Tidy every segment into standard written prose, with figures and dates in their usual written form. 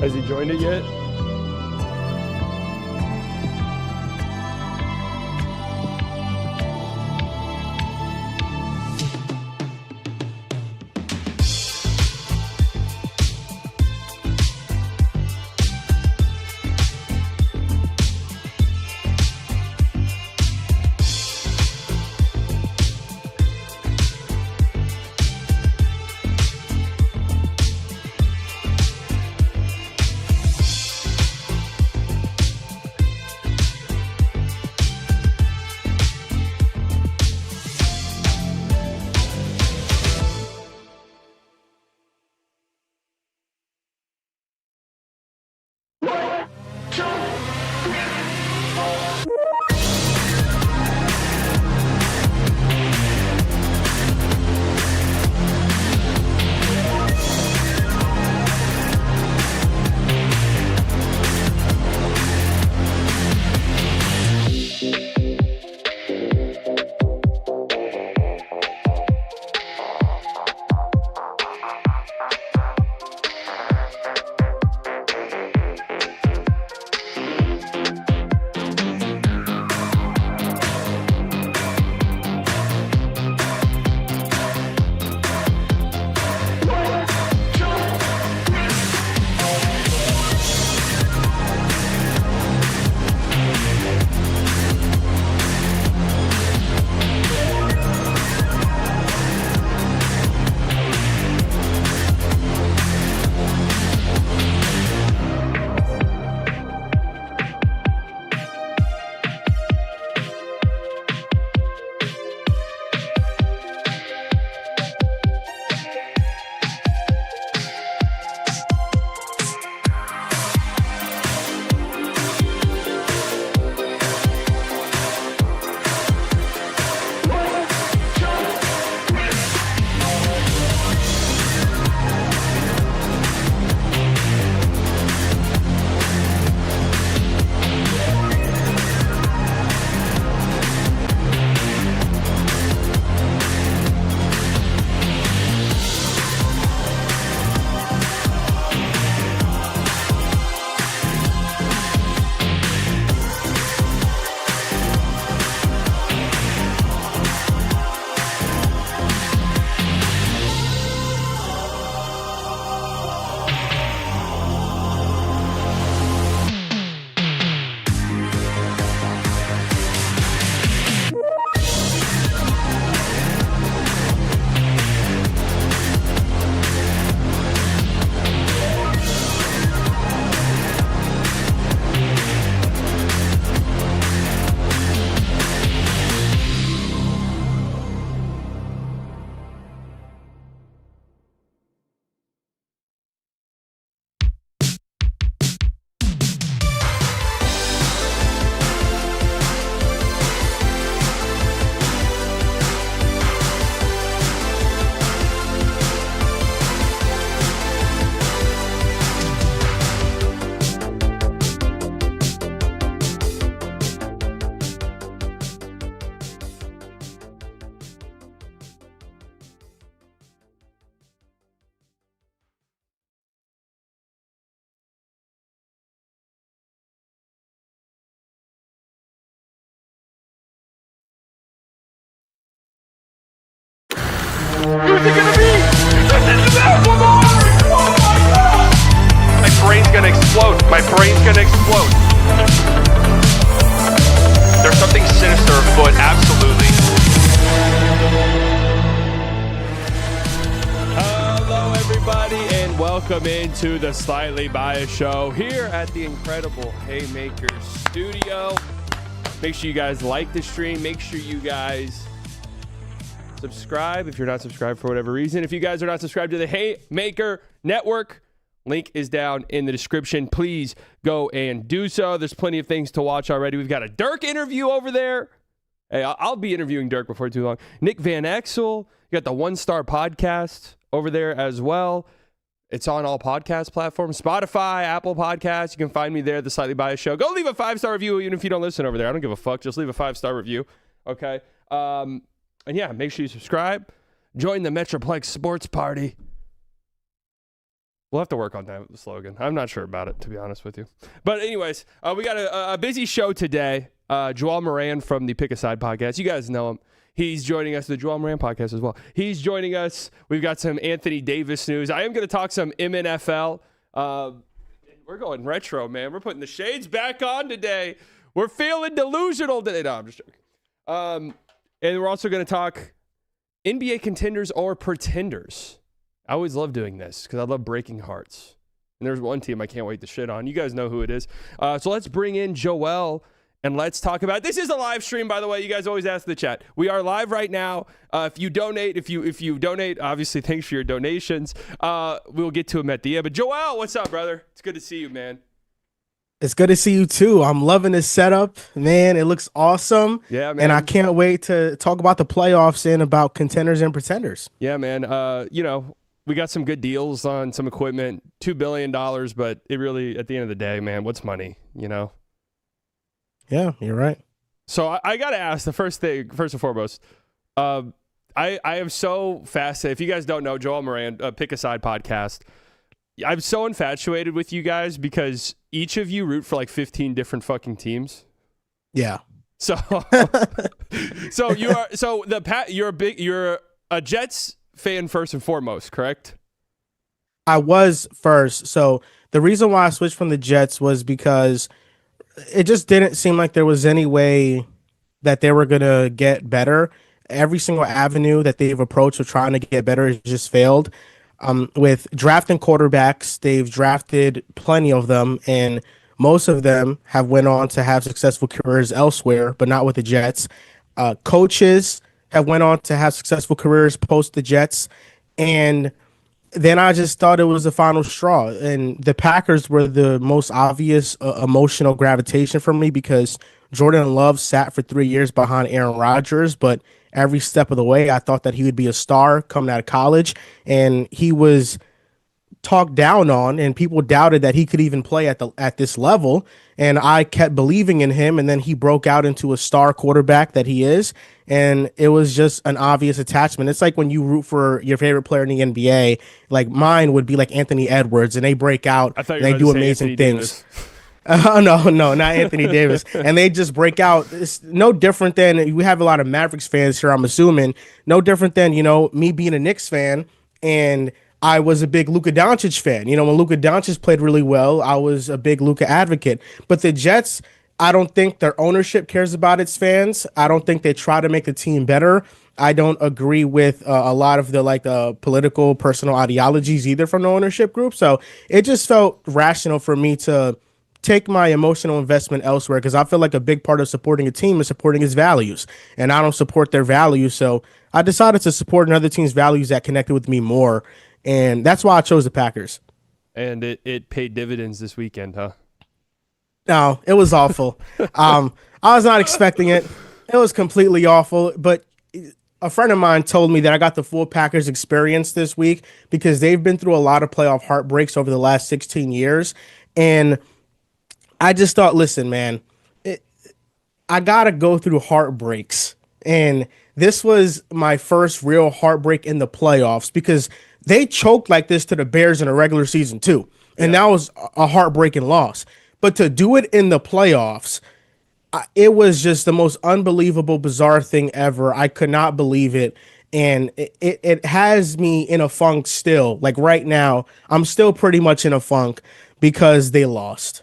Has he joined it yet? Who's it gonna be? This is it! One more! Oh my god! My brain's gonna explode. My brain's gonna explode. There's something sinister afoot, absolutely. Hello, everybody, and welcome into the Slightly Biased Show here at the incredible Haymaker studio. Make sure you guys like the stream. Make sure you guys subscribe if you're not subscribed for whatever reason. If you guys are not subscribed to the Haymaker Network, link is down in the description. Please go and do so. There's plenty of things to watch already. We've got a Dirk interview over there. Hey, I'll be interviewing Dirk before too long. Nick Van Exel. You got the One Star Podcast over there as well. It's on all podcast platforms. Spotify, Apple Podcasts. You can find me there, The Slightly Biased Show. Go leave a 5-star review even if you don't listen over there. I don't give a fuck. Just leave a 5-star review. Okay? And yeah, make sure you subscribe. Join the Metroplex Sports Party. We'll have to work on that with the slogan. I'm not sure about it, to be honest with you. But anyways, we got a busy show today. Joel Moran from the Pick a Side podcast. You guys know him. He's joining us, the Joel Moran podcast as well. He's joining us. We've got some Anthony Davis news. I am going to talk some MNFL. We're going retro, man. We're putting the shades back on today. We're feeling delusional today. No, I'm just joking. And we're also going to talk NBA contenders or pretenders. I always love doing this because I love breaking hearts. And there's one team I can't wait to shit on. You guys know who it is. So let's bring in Joel and let's talk about. This is a live stream, by the way. You guys always ask the chat. We are live right now. If you donate, if you donate, obviously thanks for your donations. We'll get to them at the end. But Joel, what's up, brother? It's good to see you, man. It's good to see you too. I'm loving this setup, man. It looks awesome. Yeah, man. And I can't wait to talk about the playoffs and about contenders and pretenders. Yeah, man. We got some good deals on some equipment, $2 billion, but it really, at the end of the day, man, what's money, Yeah, you're right. So I got to ask the first and foremost, I am so fascinated. If you guys don't know, Joel Moran, Pick a Side podcast, I'm so infatuated with you guys because each of you root for like 15 different fucking teams. Yeah. So, you're a Jets fan first and foremost, correct? I was first. So the reason why I switched from the Jets was because it just didn't seem like there was any way that they were going to get better. Every single avenue that they've approached of trying to get better has just failed. With drafting quarterbacks, they've drafted plenty of them, and most of them have went on to have successful careers elsewhere, but not with the Jets. Coaches have went on to have successful careers post the Jets, and then I just thought it was the final straw. And the Packers were the most obvious emotional gravitation for me because Jordan Love sat for 3 years behind Aaron Rodgers, but every step of the way, I thought that he would be a star coming out of college, and he was talked down on, and people doubted that he could even play at this level. And I kept believing in him, and then he broke out into a star quarterback that he is, and it was just an obvious attachment. It's like when you root for your favorite player in the NBA, like mine would be like Anthony Edwards, and they break out and they do amazing things. Oh, no, not Anthony Davis. And they just break out. It's no different than, we have a lot of Mavericks fans here, I'm assuming. No different than, me being a Knicks fan, and I was a big Luka Doncic fan. When Luka Doncic played really well, I was a big Luka advocate. But the Jets, I don't think their ownership cares about its fans. I don't think they try to make the team better. I don't agree with a lot of the political, personal ideologies either from the ownership group. So it just felt rational for me to take my emotional investment elsewhere, because I feel like a big part of supporting a team is supporting its values, and I don't support their values. So I decided to support another team's values that connected with me more, and that's why I chose the Packers. And it paid dividends this weekend, huh? No, it was awful. I was not expecting it. It was completely awful, but a friend of mine told me that I got the full Packers experience this week because they've been through a lot of playoff heartbreaks over the last 16 years, and I just thought, listen, man, I got to go through heartbreaks. And this was my first real heartbreak in the playoffs because they choked like this to the Bears in a regular season too. And that was a heartbreaking loss. But to do it in the playoffs, it was just the most unbelievable, bizarre thing ever. I could not believe it. And it has me in a funk still. Like right now, I'm still pretty much in a funk because they lost.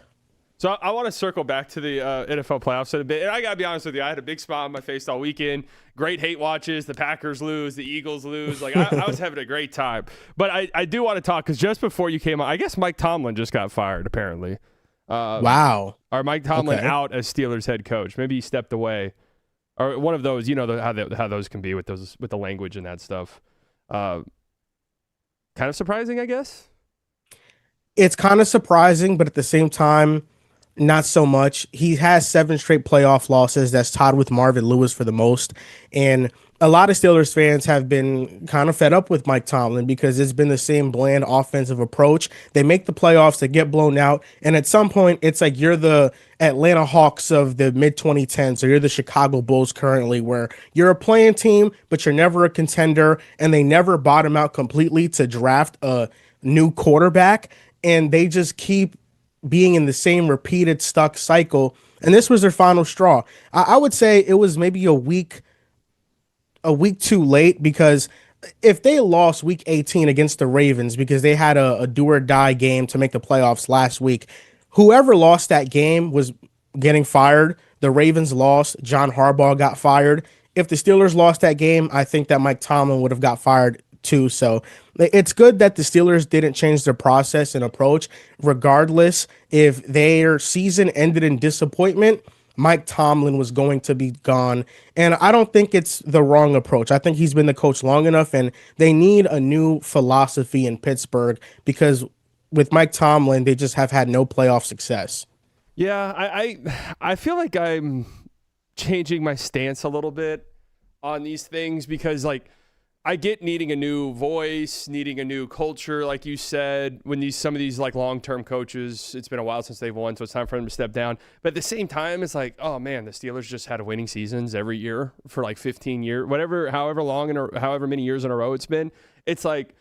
So I want to circle back to the NFL playoffs in a bit. And I got to be honest with you, I had a big smile on my face all weekend. Great hate watches. The Packers lose. The Eagles lose. Like I was having a great time. But I do want to talk because just before you came on, I guess Mike Tomlin just got fired, apparently. Wow. Or Mike Tomlin out as Steelers head coach. Maybe he stepped away. Or one of those, how those can be with the language and that stuff. Kind of surprising, I guess. It's kind of surprising, but at the same time, not so much. He has 7 straight playoff losses. That's tied with Marvin Lewis for the most. And a lot of Steelers fans have been kind of fed up with Mike Tomlin because it's been the same bland offensive approach. They make the playoffs, they get blown out. And at some point, it's like you're the Atlanta Hawks of the mid-2010s, or you're the Chicago Bulls currently, where you're a playing team, but you're never a contender. And they never bottom out completely to draft a new quarterback, and they just keep being in the same repeated stuck cycle. And this was their final straw. I would say it was maybe a week too late, because if they lost week 18 against the Ravens because they had a do or die game to make the playoffs last week, whoever lost that game was getting fired. The Ravens lost. John Harbaugh got fired. If the Steelers lost that game, I think that Mike Tomlin would have got fired too. So it's good that the Steelers didn't change their process and approach. Regardless, if their season ended in disappointment, Mike Tomlin was going to be gone. And I don't think it's the wrong approach. I think he's been the coach long enough, and they need a new philosophy in Pittsburgh, because with Mike Tomlin, they just have had no playoff success. Yeah, I feel like I'm changing my stance a little bit on these things, because like I get needing a new voice, needing a new culture, like you said, when some of these like long-term coaches, it's been a while since they've won, so it's time for them to step down. But at the same time, it's like, oh man, the Steelers just had winning seasons every year for like 15 years, however long and however many years in a row it's been. It's like,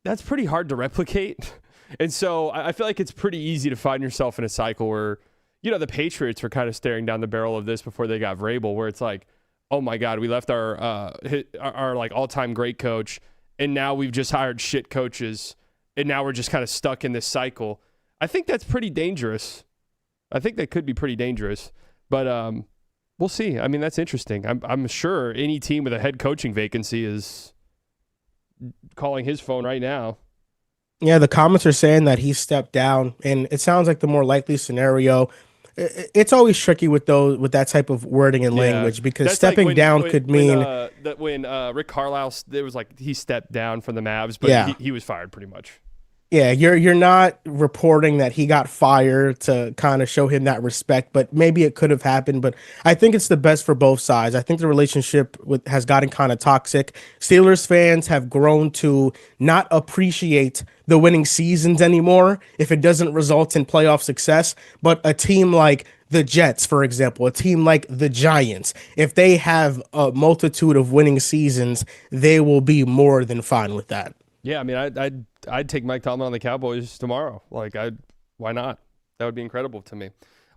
that's pretty hard to replicate. And so I feel like it's pretty easy to find yourself in a cycle where, the Patriots were kind of staring down the barrel of this before they got Vrabel, where it's like, oh my God, we left our like all-time great coach, and now we've just hired shit coaches, and now we're just kind of stuck in this cycle. I think that's pretty dangerous. I think that could be pretty dangerous, but we'll see. I mean, that's interesting. I'm sure any team with a head coaching vacancy is calling his phone right now. Yeah, the comments are saying that he stepped down, and it sounds like the more likely scenario. It's always tricky with that type of wording and language, because that's stepping like down could mean when Rick Carlisle, it was like he stepped down from the Mavs, but he was fired pretty much. Yeah, you're not reporting that he got fired to kind of show him that respect, but maybe it could have happened. But I think it's the best for both sides. I think the relationship has gotten kind of toxic. Steelers fans have grown to not appreciate the winning seasons anymore if it doesn't result in playoff success. But a team like the Jets, for example, a team like the Giants, if they have a multitude of winning seasons, they will be more than fine with that. Yeah, I mean, I'd take Mike Tomlin on the Cowboys tomorrow. Like, why not? That would be incredible to me.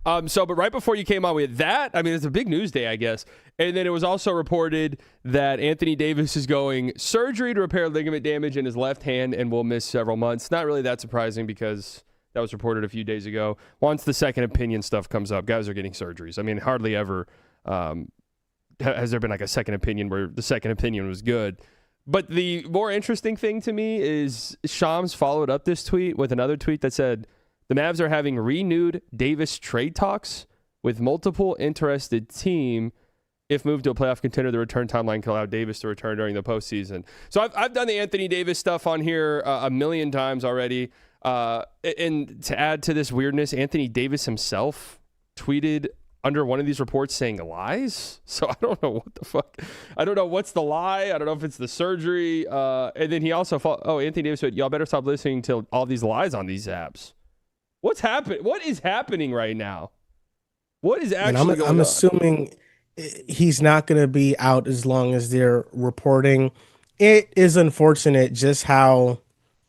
But right before you came on with that, I mean, it's a big news day, I guess. And then it was also reported that Anthony Davis is going surgery to repair ligament damage in his left hand and will miss several months. Not really that surprising, because that was reported a few days ago. Once the second opinion stuff comes up, guys are getting surgeries. I mean, hardly ever has there been like a second opinion where the second opinion was good. But the more interesting thing to me is Shams followed up this tweet with another tweet that said, the Mavs are having renewed Davis trade talks with multiple interested team. If moved to a playoff contender, the return timeline can allow Davis to return during the postseason. So I've done the Anthony Davis stuff on here a million times already. And to add to this weirdness, Anthony Davis himself tweeted under one of these reports saying lies. So I don't know what the fuck. I don't know what's the lie. I don't know if it's the surgery. And then he also Anthony Davis said, y'all better stop listening to all these lies on these apps. What's happening? What is happening right now? What is actually going on? I'm assuming he's not going to be out as long as they're reporting. It is unfortunate just how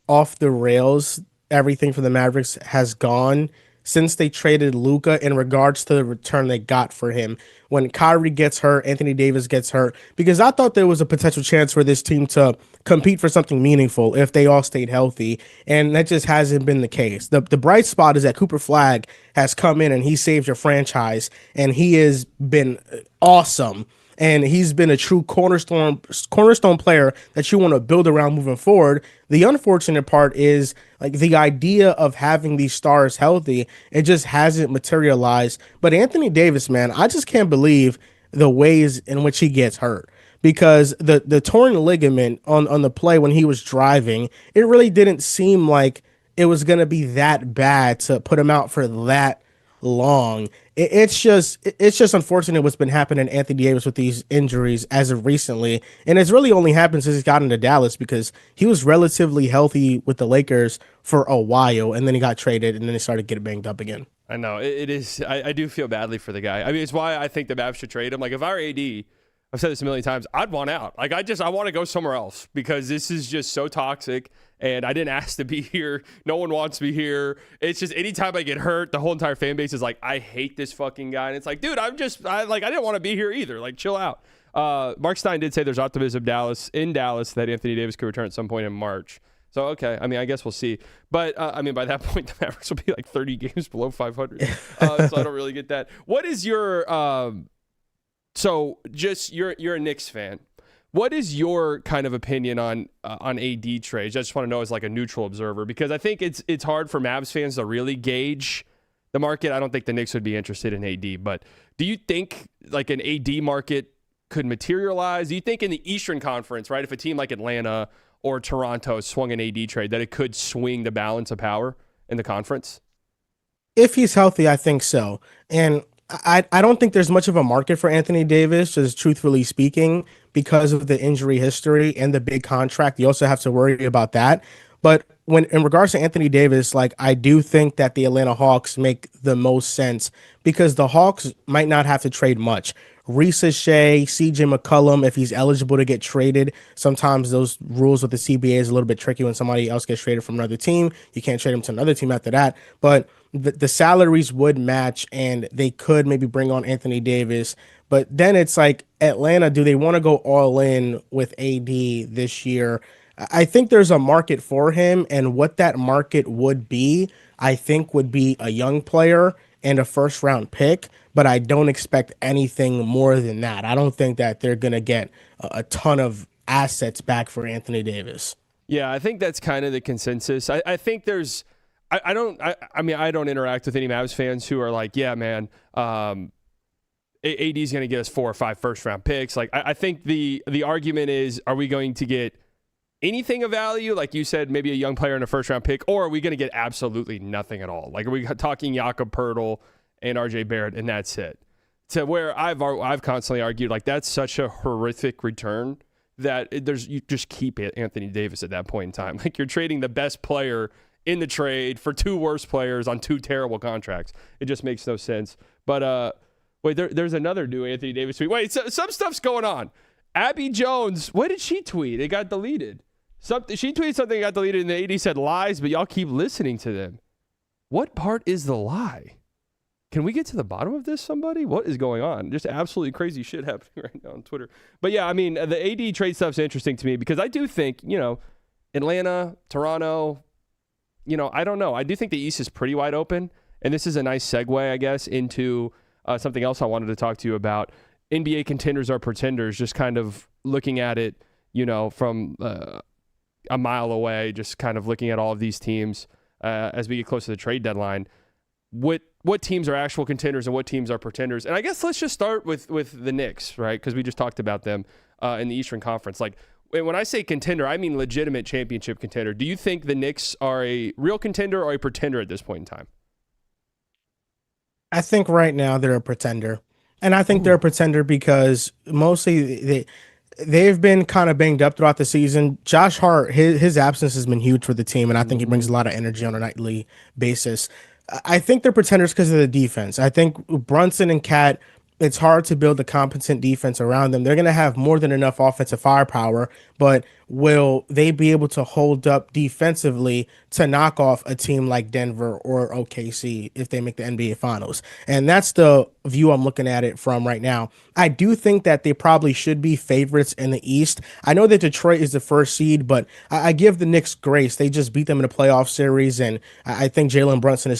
off the rails everything for the Mavericks has gone since they traded Luka in regards to the return they got for him. When Kyrie gets hurt, Anthony Davis gets hurt, because I thought there was a potential chance for this team to compete for something meaningful if they all stayed healthy, and that just hasn't been the case. The bright spot is that Cooper Flagg has come in and he saved your franchise, and he has been awesome. And he's been a true cornerstone player that you want to build around moving forward. The unfortunate part is like the idea of having these stars healthy, it just hasn't materialized. But Anthony Davis, man, I just can't believe the ways in which he gets hurt, because the torn ligament on the play when he was driving, it really didn't seem like it was going to be that bad to put him out for that long. It's just unfortunate what's been happening to Anthony Davis with these injuries as of recently, and it's really only happened since he's gotten to Dallas, because he was relatively healthy with the Lakers for a while, and then he got traded, and then he started getting banged up again. I know it is. I do feel badly for the guy. I mean, it's why I think the Mavs should trade him. Like, if I were AD, I've said this a million times. I'd want out. Like I want to go somewhere else because this is just so toxic. And I didn't ask to be here. No one wants me here. It's just anytime I get hurt, the whole entire fan base is like, I hate this fucking guy. And it's like, dude, I didn't want to be here either. Like, chill out. Mark Stein did say there's optimism in Dallas that Anthony Davis could return at some point in March. So, okay. I mean, I guess we'll see. But, by that point, the Mavericks will be like 30 games below 500. So I don't really get that. What is your you're a Knicks fan. What is your kind of opinion on AD trades? I just want to know as like a neutral observer, because I think it's hard for Mavs fans to really gauge the market. I don't think the Knicks would be interested in AD, but do you think like an AD market could materialize? Do you think in the Eastern Conference, right, if a team like Atlanta or Toronto swung an AD trade, that it could swing the balance of power in the conference? If he's healthy, I think so. And I don't think there's much of a market for Anthony Davis, just truthfully speaking, because of the injury history and the big contract. You also have to worry about that. But when in regards to Anthony Davis, like I do think that the Atlanta Hawks make the most sense because the Hawks might not have to trade much. Reese Shea, CJ McCollum, if he's eligible to get traded, sometimes those rules with the CBA is a little bit tricky when somebody else gets traded from another team. You can't trade them to another team after that. But the salaries would match and they could maybe bring on Anthony Davis. But then it's like Atlanta, do they want to go all in with AD this year? I think there's a market for him, and what that market would be, I think would be a young player and a first round pick, but I don't expect anything more than that. I don't think that they're going to get a ton of assets back for Anthony Davis. Yeah, I think that's kind of the consensus. I think there's I don't interact with any Mavs fans who are like, yeah, man, AD's going to get us 4 or 5 first round picks. Like, I think the argument is, are we going to get anything of value? Like you said, maybe a young player and a first round pick, or are we going to get absolutely nothing at all? Like, are we talking Jakob Poeltl and RJ Barrett and that's it? To where I've constantly argued, like, that's such a horrific return that you just keep it Anthony Davis at that point in time. Like, you're trading the best player in the trade for 2 worse players on 2 terrible contracts. It just makes no sense. But wait, there's another new Anthony Davis tweet. Wait, some stuff's going on. Abby Jones, what did she tweet? It got deleted. She tweeted something that got deleted, and the AD said lies, but y'all keep listening to them. What part is the lie? Can we get to the bottom of this, somebody? What is going on? Just absolutely crazy shit happening right now on Twitter. But yeah, I mean, the AD trade stuff's interesting to me because I do think, Atlanta, Toronto, I don't know. I do think the East is pretty wide open, and this is a nice segue, I guess, into something else I wanted to talk to you about. NBA contenders are pretenders, just kind of looking at it, from a mile away, just kind of looking at all of these teams as we get close to the trade deadline. What teams are actual contenders and what teams are pretenders? And I guess let's just start with the Knicks, right? Because we just talked about them in the Eastern Conference. Like, when I say contender, I mean legitimate championship contender. Do you think the Knicks are a real contender or a pretender at this point in time? I think right now they're a pretender. And I think they're a pretender because mostly they've been kind of banged up throughout the season. Josh Hart, his absence has been huge for the team, and I think he brings a lot of energy on a nightly basis. I think they're pretenders because of the defense. I think Brunson and Cat, it's hard to build a competent defense around them. They're going to have more than enough offensive firepower, but will they be able to hold up defensively to knock off a team like Denver or OKC if they make the NBA Finals? And that's the view I'm looking at it from right now. I do think that they probably should be favorites in the East. I know that Detroit is the first seed, but I give the Knicks grace. They just beat them in a playoff series, and I think Jalen Brunson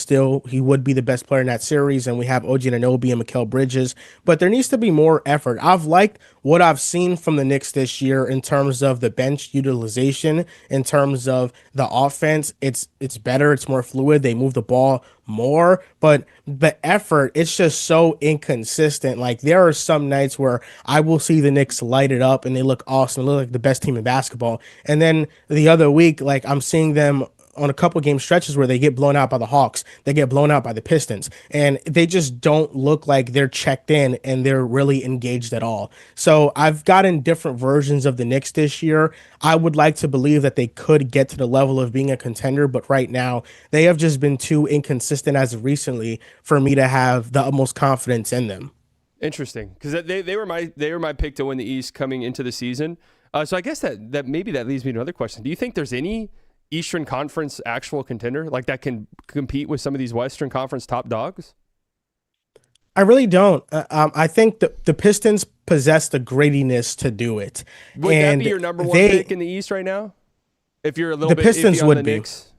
he would be the best player in that series, and we have OG Anunoby and Mikal Bridges, but there needs to be more effort. I've liked what I've seen from the Knicks this year in terms of the bench utilization, in terms of the offense. It's better, it's more fluid, they move the ball more, but the effort, it's just so inconsistent. Like, there are some nights where I will see the Knicks light it up and they look awesome, they look like the best team in basketball, and then the other week, like, I'm seeing them on a couple game stretches where they get blown out by the Hawks, they get blown out by the Pistons, and they just don't look like they're checked in and they're really engaged at all. So I've gotten different versions of the Knicks this year. I would like to believe that they could get to the level of being a contender, but right now they have just been too inconsistent as of recently for me to have the utmost confidence in them. Interesting, because they were my pick to win the East coming into the season. So I guess that maybe that leads me to another question. Do you think there's any Eastern Conference actual contender like that can compete with some of these Western Conference top dogs? I really don't. I think the Pistons possess the grittiness to do it. Would that be your number one pick in the East right now? If you're a little bit Pistons iffy on would the be. Knicks?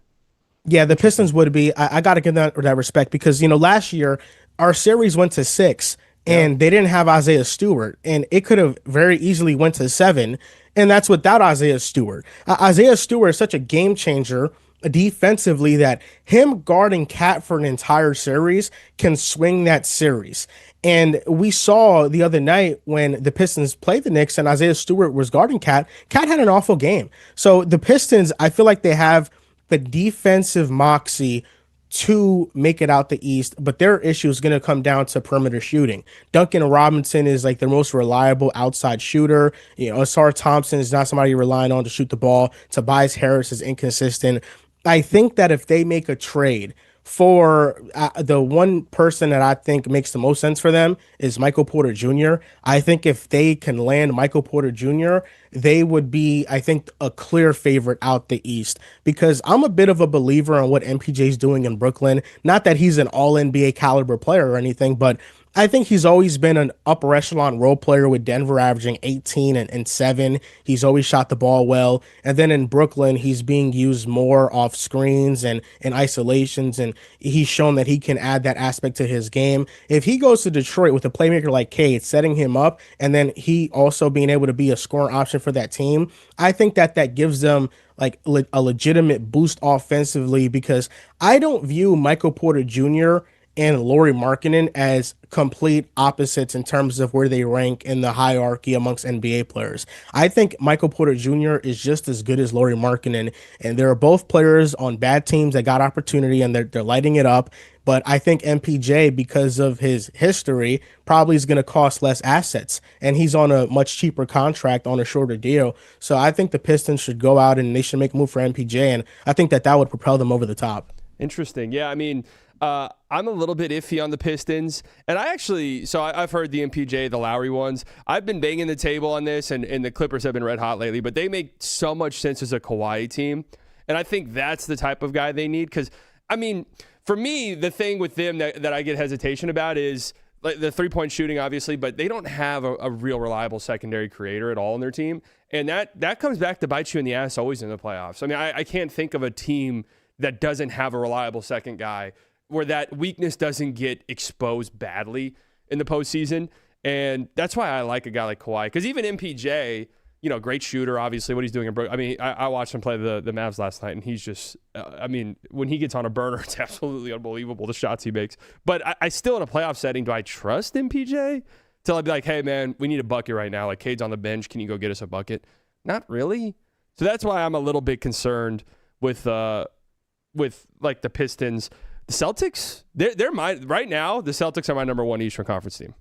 Yeah, the Pistons would be. I got to give that respect because last year our series went to 6 and they didn't have Isaiah Stewart, and it could have very easily went to 7, and that's without Isaiah Stewart. Isaiah Stewart is such a game changer defensively that him guarding Cat for an entire series can swing that series. And we saw the other night when the Pistons played the Knicks and Isaiah Stewart was guarding Cat. Cat had an awful game. So the Pistons, I feel like they have the defensive moxie to make it out the East, but their issue is going to come down to perimeter shooting. Duncan Robinson is like the most reliable outside shooter. Asar Thompson is not somebody you're relying on to shoot the ball. Tobias Harris is inconsistent. I think that if they make a trade for the one person that I think makes the most sense for them is Michael Porter Jr. I think if they can land Michael Porter Jr., they would be, I think, a clear favorite out the East because I'm a bit of a believer in what MPJ is doing in Brooklyn. Not that he's an all NBA caliber player or anything, but I think he's always been an upper echelon role player with Denver averaging 18 and 7. He's always shot the ball well. And then in Brooklyn, he's being used more off screens and in isolations. And he's shown that he can add that aspect to his game. If he goes to Detroit with a playmaker like Cade, setting him up, and then he also being able to be a scoring option for that team, I think that gives them like a legitimate boost offensively because I don't view Michael Porter Jr. and Lauri Markkanen as complete opposites in terms of where they rank in the hierarchy amongst NBA players. I think Michael Porter Jr. is just as good as Lauri Markkanen, and they're both players on bad teams that got opportunity and they're lighting it up. But I think MPJ, because of his history, probably is going to cost less assets, and he's on a much cheaper contract on a shorter deal. So I think the Pistons should go out and they should make a move for MPJ, and I think that would propel them over the top. Interesting. Yeah, I mean, I'm a little bit iffy on the Pistons, and I've heard the MPJ, the Lowry ones. I've been banging the table on this, and the Clippers have been red hot lately, but they make so much sense as a Kawhi team, and I think that's the type of guy they need because, I mean, for me, the thing with them that I get hesitation about is like the three-point shooting, obviously, but they don't have a real reliable secondary creator at all in their team, and that comes back to bite you in the ass always in the playoffs. I mean, I can't think of a team that doesn't have a reliable second guy where that weakness doesn't get exposed badly in the postseason. And that's why I like a guy like Kawhi. Because even MPJ, great shooter, obviously, what he's doing in Brooklyn. I mean, I watched him play the Mavs last night, and he's just, when he gets on a burner, it's absolutely unbelievable, the shots he makes. But I still, in a playoff setting, do I trust MPJ? Till I'd be like, hey, man, we need a bucket right now. Like, Cade's on the bench. Can you go get us a bucket? Not really. So that's why I'm a little bit concerned with like the Pistons. The Celtics, they're right now. The Celtics are my number one Eastern Conference team.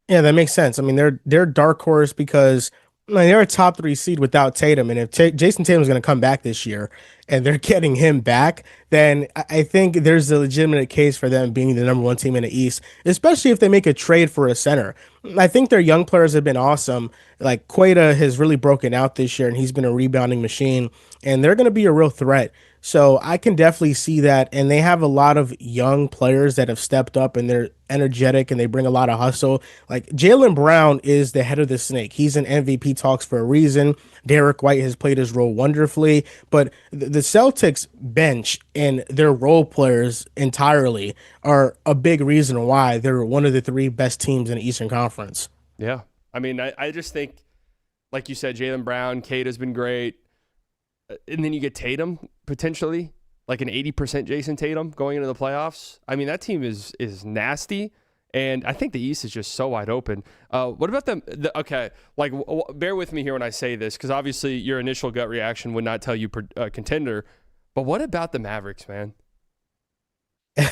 Yeah, that makes sense. I mean, they're dark horse because they're a top 3 seed without Tatum, and if Jason Tatum is going to come back this year, and they're getting him back, then I think there's a legitimate case for them being the number 1 team in the East, especially if they make a trade for a center. I think their young players have been awesome. Like Queta has really broken out this year, and he's been a rebounding machine, and they're going to be a real threat. So I can definitely see that. And they have a lot of young players that have stepped up and they're energetic and they bring a lot of hustle. Like Jaylen Brown is the head of the snake. He's in MVP talks for a reason. Derek White has played his role wonderfully. But the Celtics bench and their role players entirely are a big reason why they're one of the 3 best teams in the Eastern Conference. Yeah. I mean, I just think, like you said, Jaylen Brown, Kate has been great. And then you get Tatum, potentially, like an 80% Jason Tatum going into the playoffs. I mean, that team is nasty, and I think the East is just so wide open. What about okay, like, bear with me here when I say this, because obviously your initial gut reaction would not tell you contender, but what about the Mavericks, man? They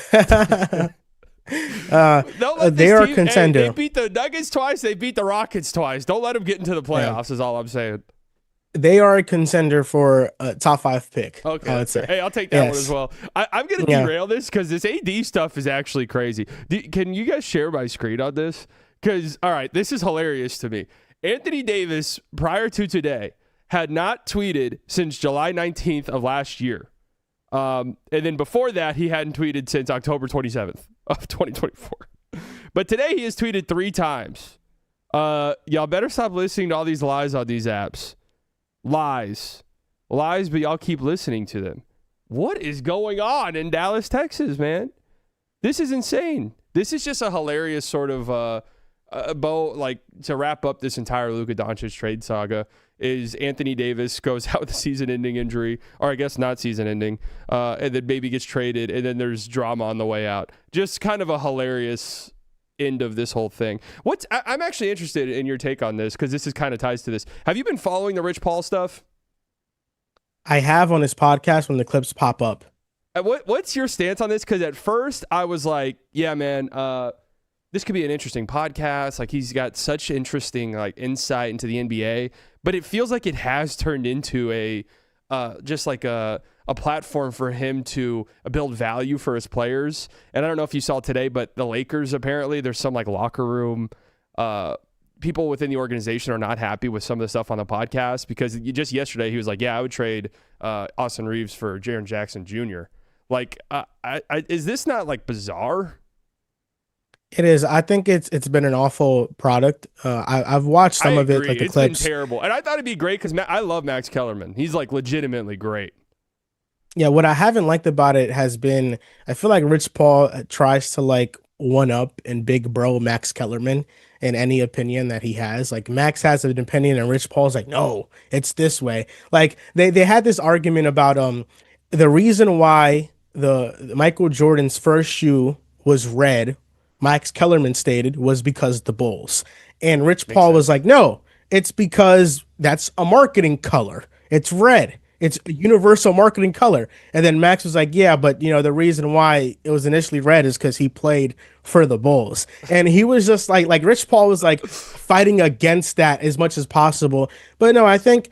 are a contender. Hey, they beat the Nuggets twice. They beat the Rockets twice. Don't let them get into the playoffs is all I'm saying. They are a contender for a top 5 pick. Okay. I would say. Hey, I'll take that one as well. I'm going to derail this because this AD stuff is actually crazy. Can you guys share my screen on this? Because, all right, this is hilarious to me. Anthony Davis, prior to today, had not tweeted since July 19th of last year. And then before that, he hadn't tweeted since October 27th of 2024. But today he has tweeted 3 times. Y'all better stop listening to all these lies on these apps. Lies, but y'all keep listening to them. What is going on in Dallas, Texas, man? This is insane. This is just a hilarious sort of to wrap up this entire Luka Doncic trade saga. Is Anthony Davis goes out with a season-ending injury, or I guess not season-ending, and then maybe gets traded, and then there's drama on the way out. Just kind of a hilarious end of this whole thing. I'm actually interested in your take on this because this is kind of ties to this. Have you been following the Rich Paul stuff? I have on his podcast when the clips pop up. What's your stance on this? Because at first I was like, yeah, man, this could be an interesting podcast. Like, he's got such interesting like insight into the NBA, but it feels like it has turned into a platform for him to build value for his players. And I don't know if you saw today, but the Lakers, apparently there's some like locker room people within the organization are not happy with some of the stuff on the podcast because just yesterday he was like, yeah, I would trade Austin Reeves for Jaren Jackson Jr. Like, is this not like bizarre? It is. I think it's been an awful product. I've watched some of it, like the clips. It's been terrible. And I thought it'd be great because I love Max Kellerman. He's like legitimately great. Yeah, what I haven't liked about it has been, I feel like Rich Paul tries to like one up and big bro Max Kellerman in any opinion that he has. Like, Max has an opinion and Rich Paul's like, no, it's this way. Like, they had this argument about the reason why the Michael Jordan's first shoe was red, Max Kellerman stated, was because the Bulls. And Rich Paul was like, no, it's because that's a marketing color. It's red. It's a universal marketing color. And then Max was like, yeah, but the reason why it was initially red is because he played for the Bulls. And he was just like Rich Paul was like fighting against that as much as possible. But no, I think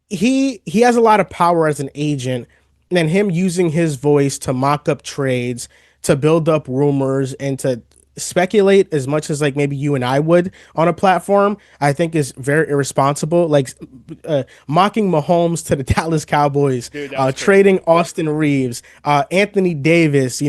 he has a lot of power as an agent, and him using his voice to mock up trades, to build up rumors, and to speculate as much as like maybe you and I would on a platform, I think is very irresponsible. Like mocking Mahomes to the Dallas Cowboys, dude, trading Austin Reeves, Anthony Davis, he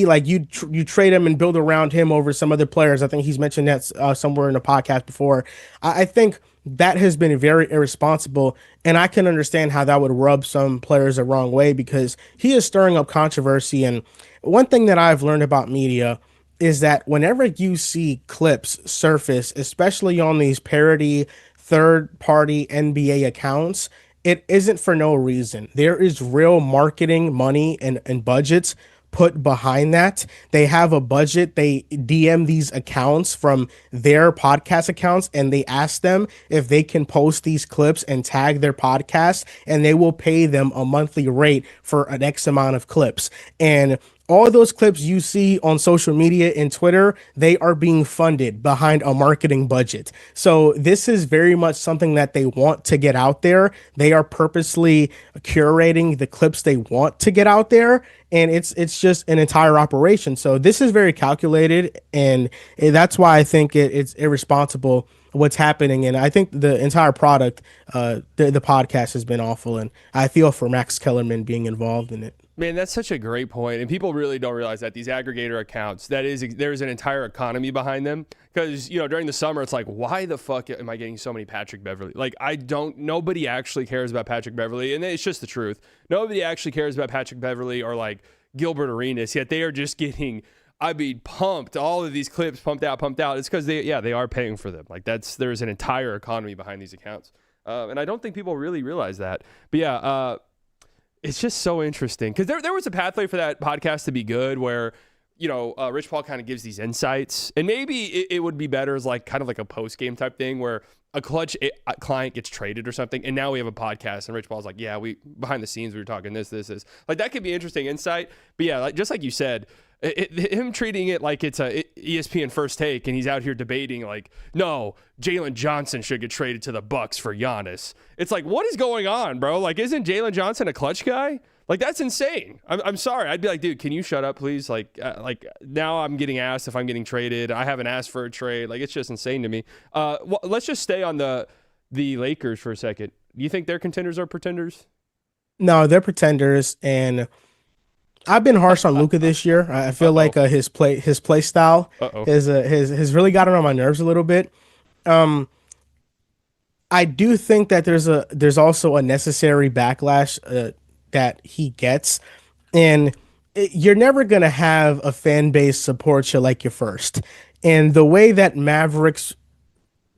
like you trade him and build around him over some other players. I think he's mentioned that somewhere in the podcast before. I think that has been very irresponsible, and I can understand how that would rub some players the wrong way because he is stirring up controversy. And one thing that I've learned about media is that whenever you see clips surface, especially on these parody third-party NBA accounts, it isn't for no reason. There is real marketing money and budgets put behind that. They have a budget. They DM these accounts from their podcast accounts, and they ask them if they can post these clips and tag their podcast, and they will pay them a monthly rate for an X amount of clips. And all those clips you see on social media and Twitter, they are being funded behind a marketing budget. So this is very much something that they want to get out there. They are purposely curating the clips they want to get out there, and it's just an entire operation. So this is very calculated, and that's why I think it's irresponsible what's happening. And I think the entire product, the podcast has been awful, and I feel for Max Kellerman being involved in it. Man, that's such a great point. And people really don't realize that these aggregator accounts, there's an entire economy behind them. Because, during the summer, it's like, why the fuck am I getting so many Patrick Beverley? Like, nobody actually cares about Patrick Beverley. And it's just the truth. Nobody actually cares about Patrick Beverley or like Gilbert Arenas, yet they are just getting, pumped. All of these clips pumped out. It's because they are paying for them. Like, there's an entire economy behind these accounts. And I don't think people really realize that. But yeah, it's just so interesting because there was a pathway for that podcast to be good where, Rich Paul kind of gives these insights, and maybe it would be better as like kind of like a post game type thing where a clutch client gets traded or something. And now we have a podcast and Rich Paul's like, yeah, behind the scenes, we were talking this, like that could be interesting insight. But yeah, just like you said, him treating it like it's a ESPN First Take, and he's out here debating like, no, Jalen Johnson should get traded to the Bucks for Giannis. It's like, what is going on, bro? Like, isn't Jalen Johnson a clutch guy? Like, that's insane. I'm sorry. I'd be like, dude, can you shut up, please? Like now I'm getting asked if I'm getting traded. I haven't asked for a trade. Like, it's just insane to me. Well, let's just stay on the Lakers for a second. Do you think they're contenders or pretenders? No, they're pretenders, and I've been harsh on Luka this year. I feel like his play style has really gotten on my nerves a little bit. I do think that there's also a necessary backlash that he gets, and you're never gonna have a fan base support you like you first. And the way that Mavericks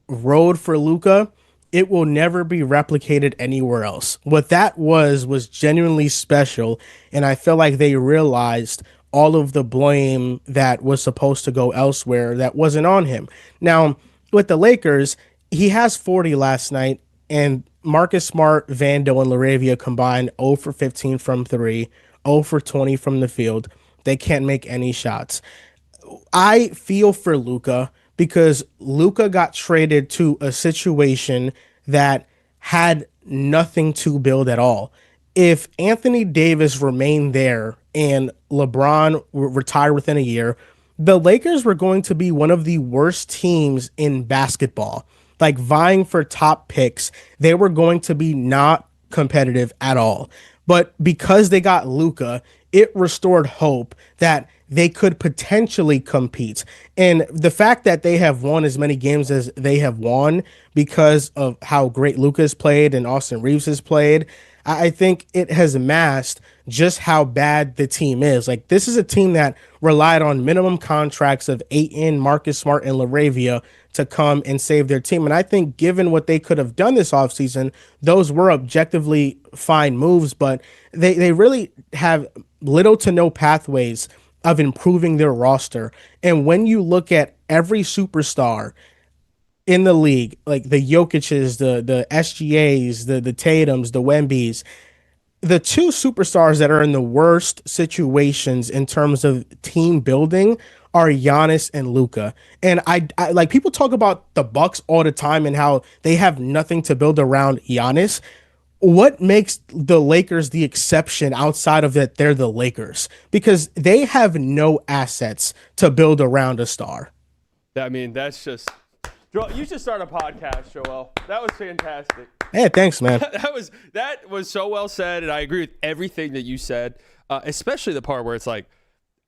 rode for Luka, it will never be replicated anywhere else. What that was genuinely special, and I feel like they realized all of the blame that was supposed to go elsewhere that wasn't on him. Now, with the Lakers, he has 40 last night, and Marcus Smart, Vando, and Laravia combined 0 for 15 from 3, 0 for 20 from the field. They can't make any shots. I feel for Luka because Luka got traded to a situation that had nothing to build at all. If Anthony Davis remained there and LeBron retired within a year, the Lakers were going to be one of the worst teams in basketball. Like, vying for top picks, they were going to be not competitive at all. But because they got Luka, it restored hope that they could potentially compete. And the fact that they have won as many games as they have won because of how great Luka has played and Austin Reeves has played, I think it has masked just how bad the team is. Like, this is a team that relied on minimum contracts of Ayton, Marcus Smart, and Laravia to come and save their team. And I think given what they could have done this offseason, those were objectively fine moves, but they really have little to no pathways of improving their roster. And when you look at every superstar in the league, like the Jokic's, the SGAs, the Tatums, the Wembys, the two superstars that are in the worst situations in terms of team building are Giannis and Luka. And I like, people talk about the Bucks all the time and how they have nothing to build around Giannis. What makes the Lakers the exception outside of that they're the Lakers? Because they have no assets to build around a star. I mean, that's just... Joel, you should start a podcast, Joel. That was fantastic. Hey, thanks, man. that was so well said, and I agree with everything that you said, especially the part where it's like,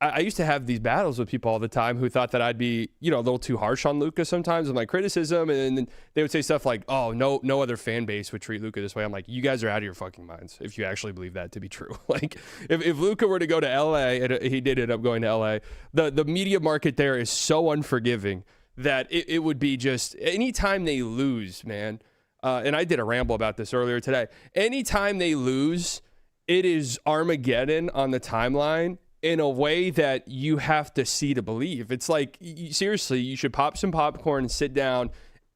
I used to have these battles with people all the time who thought that I'd be, a little too harsh on Luka sometimes with my criticism, and then they would say stuff like, "Oh, no other fan base would treat Luka this way." I'm like, you guys are out of your fucking minds if you actually believe that to be true. Like, if Luka were to go to LA, and he did end up going to LA, the media market there is so unforgiving that it would be just anytime they lose, man. And I did a ramble about this earlier today. Anytime they lose, it is Armageddon on the timeline in a way that you have to see to believe. It's like, seriously, you should pop some popcorn and sit down,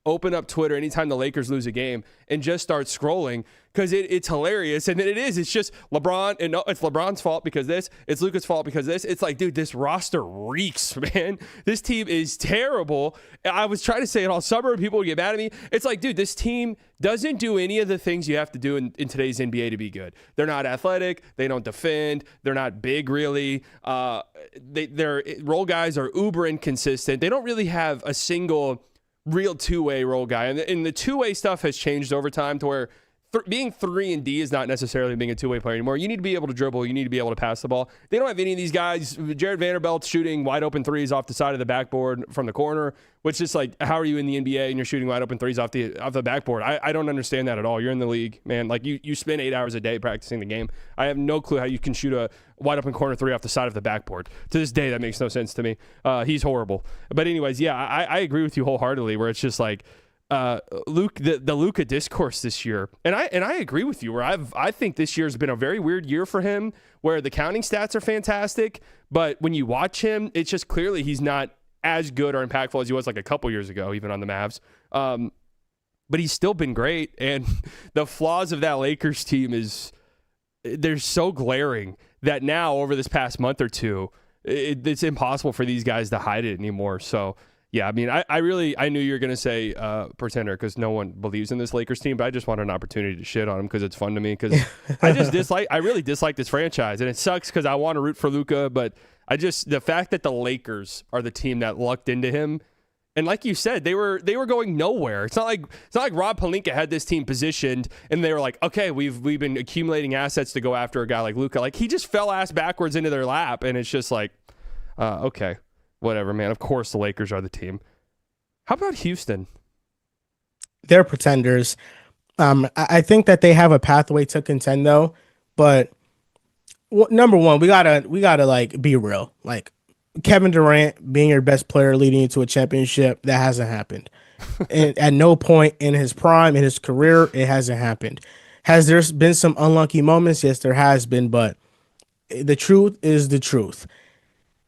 open up Twitter anytime the Lakers lose a game and just start scrolling, because it's hilarious. And then it's just LeBron, and no, it's LeBron's fault because this, it's Luka's fault because this. It's like, dude, this roster reeks, man. This team is terrible. I was trying to say it all summer and people would get mad at me. It's like, dude, this team doesn't do any of the things you have to do in today's NBA to be good. They're not athletic. They don't defend. They're not big, really. Their role guys are uber inconsistent. They don't really have a single real two-way role guy. And the two-way stuff has changed over time to where being 3-and-D is not necessarily being a two-way player anymore. You need to be able to dribble. You need to be able to pass the ball. They don't have any of these guys. Jared Vanderbilt's shooting wide-open threes off the side of the backboard from the corner, which is like, how are you in the NBA and you're shooting wide-open threes off the backboard? I don't understand that at all. You're in the league, man. Like, you spend 8 hours a day practicing the game. I have no clue how you can shoot a wide-open corner three off the side of the backboard. To this day, that makes no sense to me. He's horrible. But anyways, yeah, I agree with you wholeheartedly, where it's just like, the Luka discourse this year, and I agree with you, where I think this year's been a very weird year for him, where the counting stats are fantastic, but when you watch him, it's just clearly he's not as good or impactful as he was like a couple years ago, even on the Mavs. But he's still been great, and the flaws of that Lakers team they're so glaring that now over this past month or two, it's impossible for these guys to hide it anymore. So Yeah, I mean, I knew you were gonna say pretender because no one believes in this Lakers team, but I just wanted an opportunity to shit on them because it's fun to me. Because I really dislike this franchise, and it sucks because I want to root for Luka, but the fact that the Lakers are the team that lucked into him, and like you said, they were going nowhere. It's not like Rob Pelinka had this team positioned, and they were like, okay, we've been accumulating assets to go after a guy like Luka. Like he just fell ass backwards into their lap, and it's just like, okay. Whatever, man. Of course the Lakers are the team. How about Houston? They're pretenders. I think that they have a pathway to contend though, but number one, we gotta like be real. Like Kevin Durant being your best player leading you to a championship, that hasn't happened. And at no point in his prime, in his career, it hasn't happened. Has there been some unlucky moments? Yes, there has been, but the truth is the truth.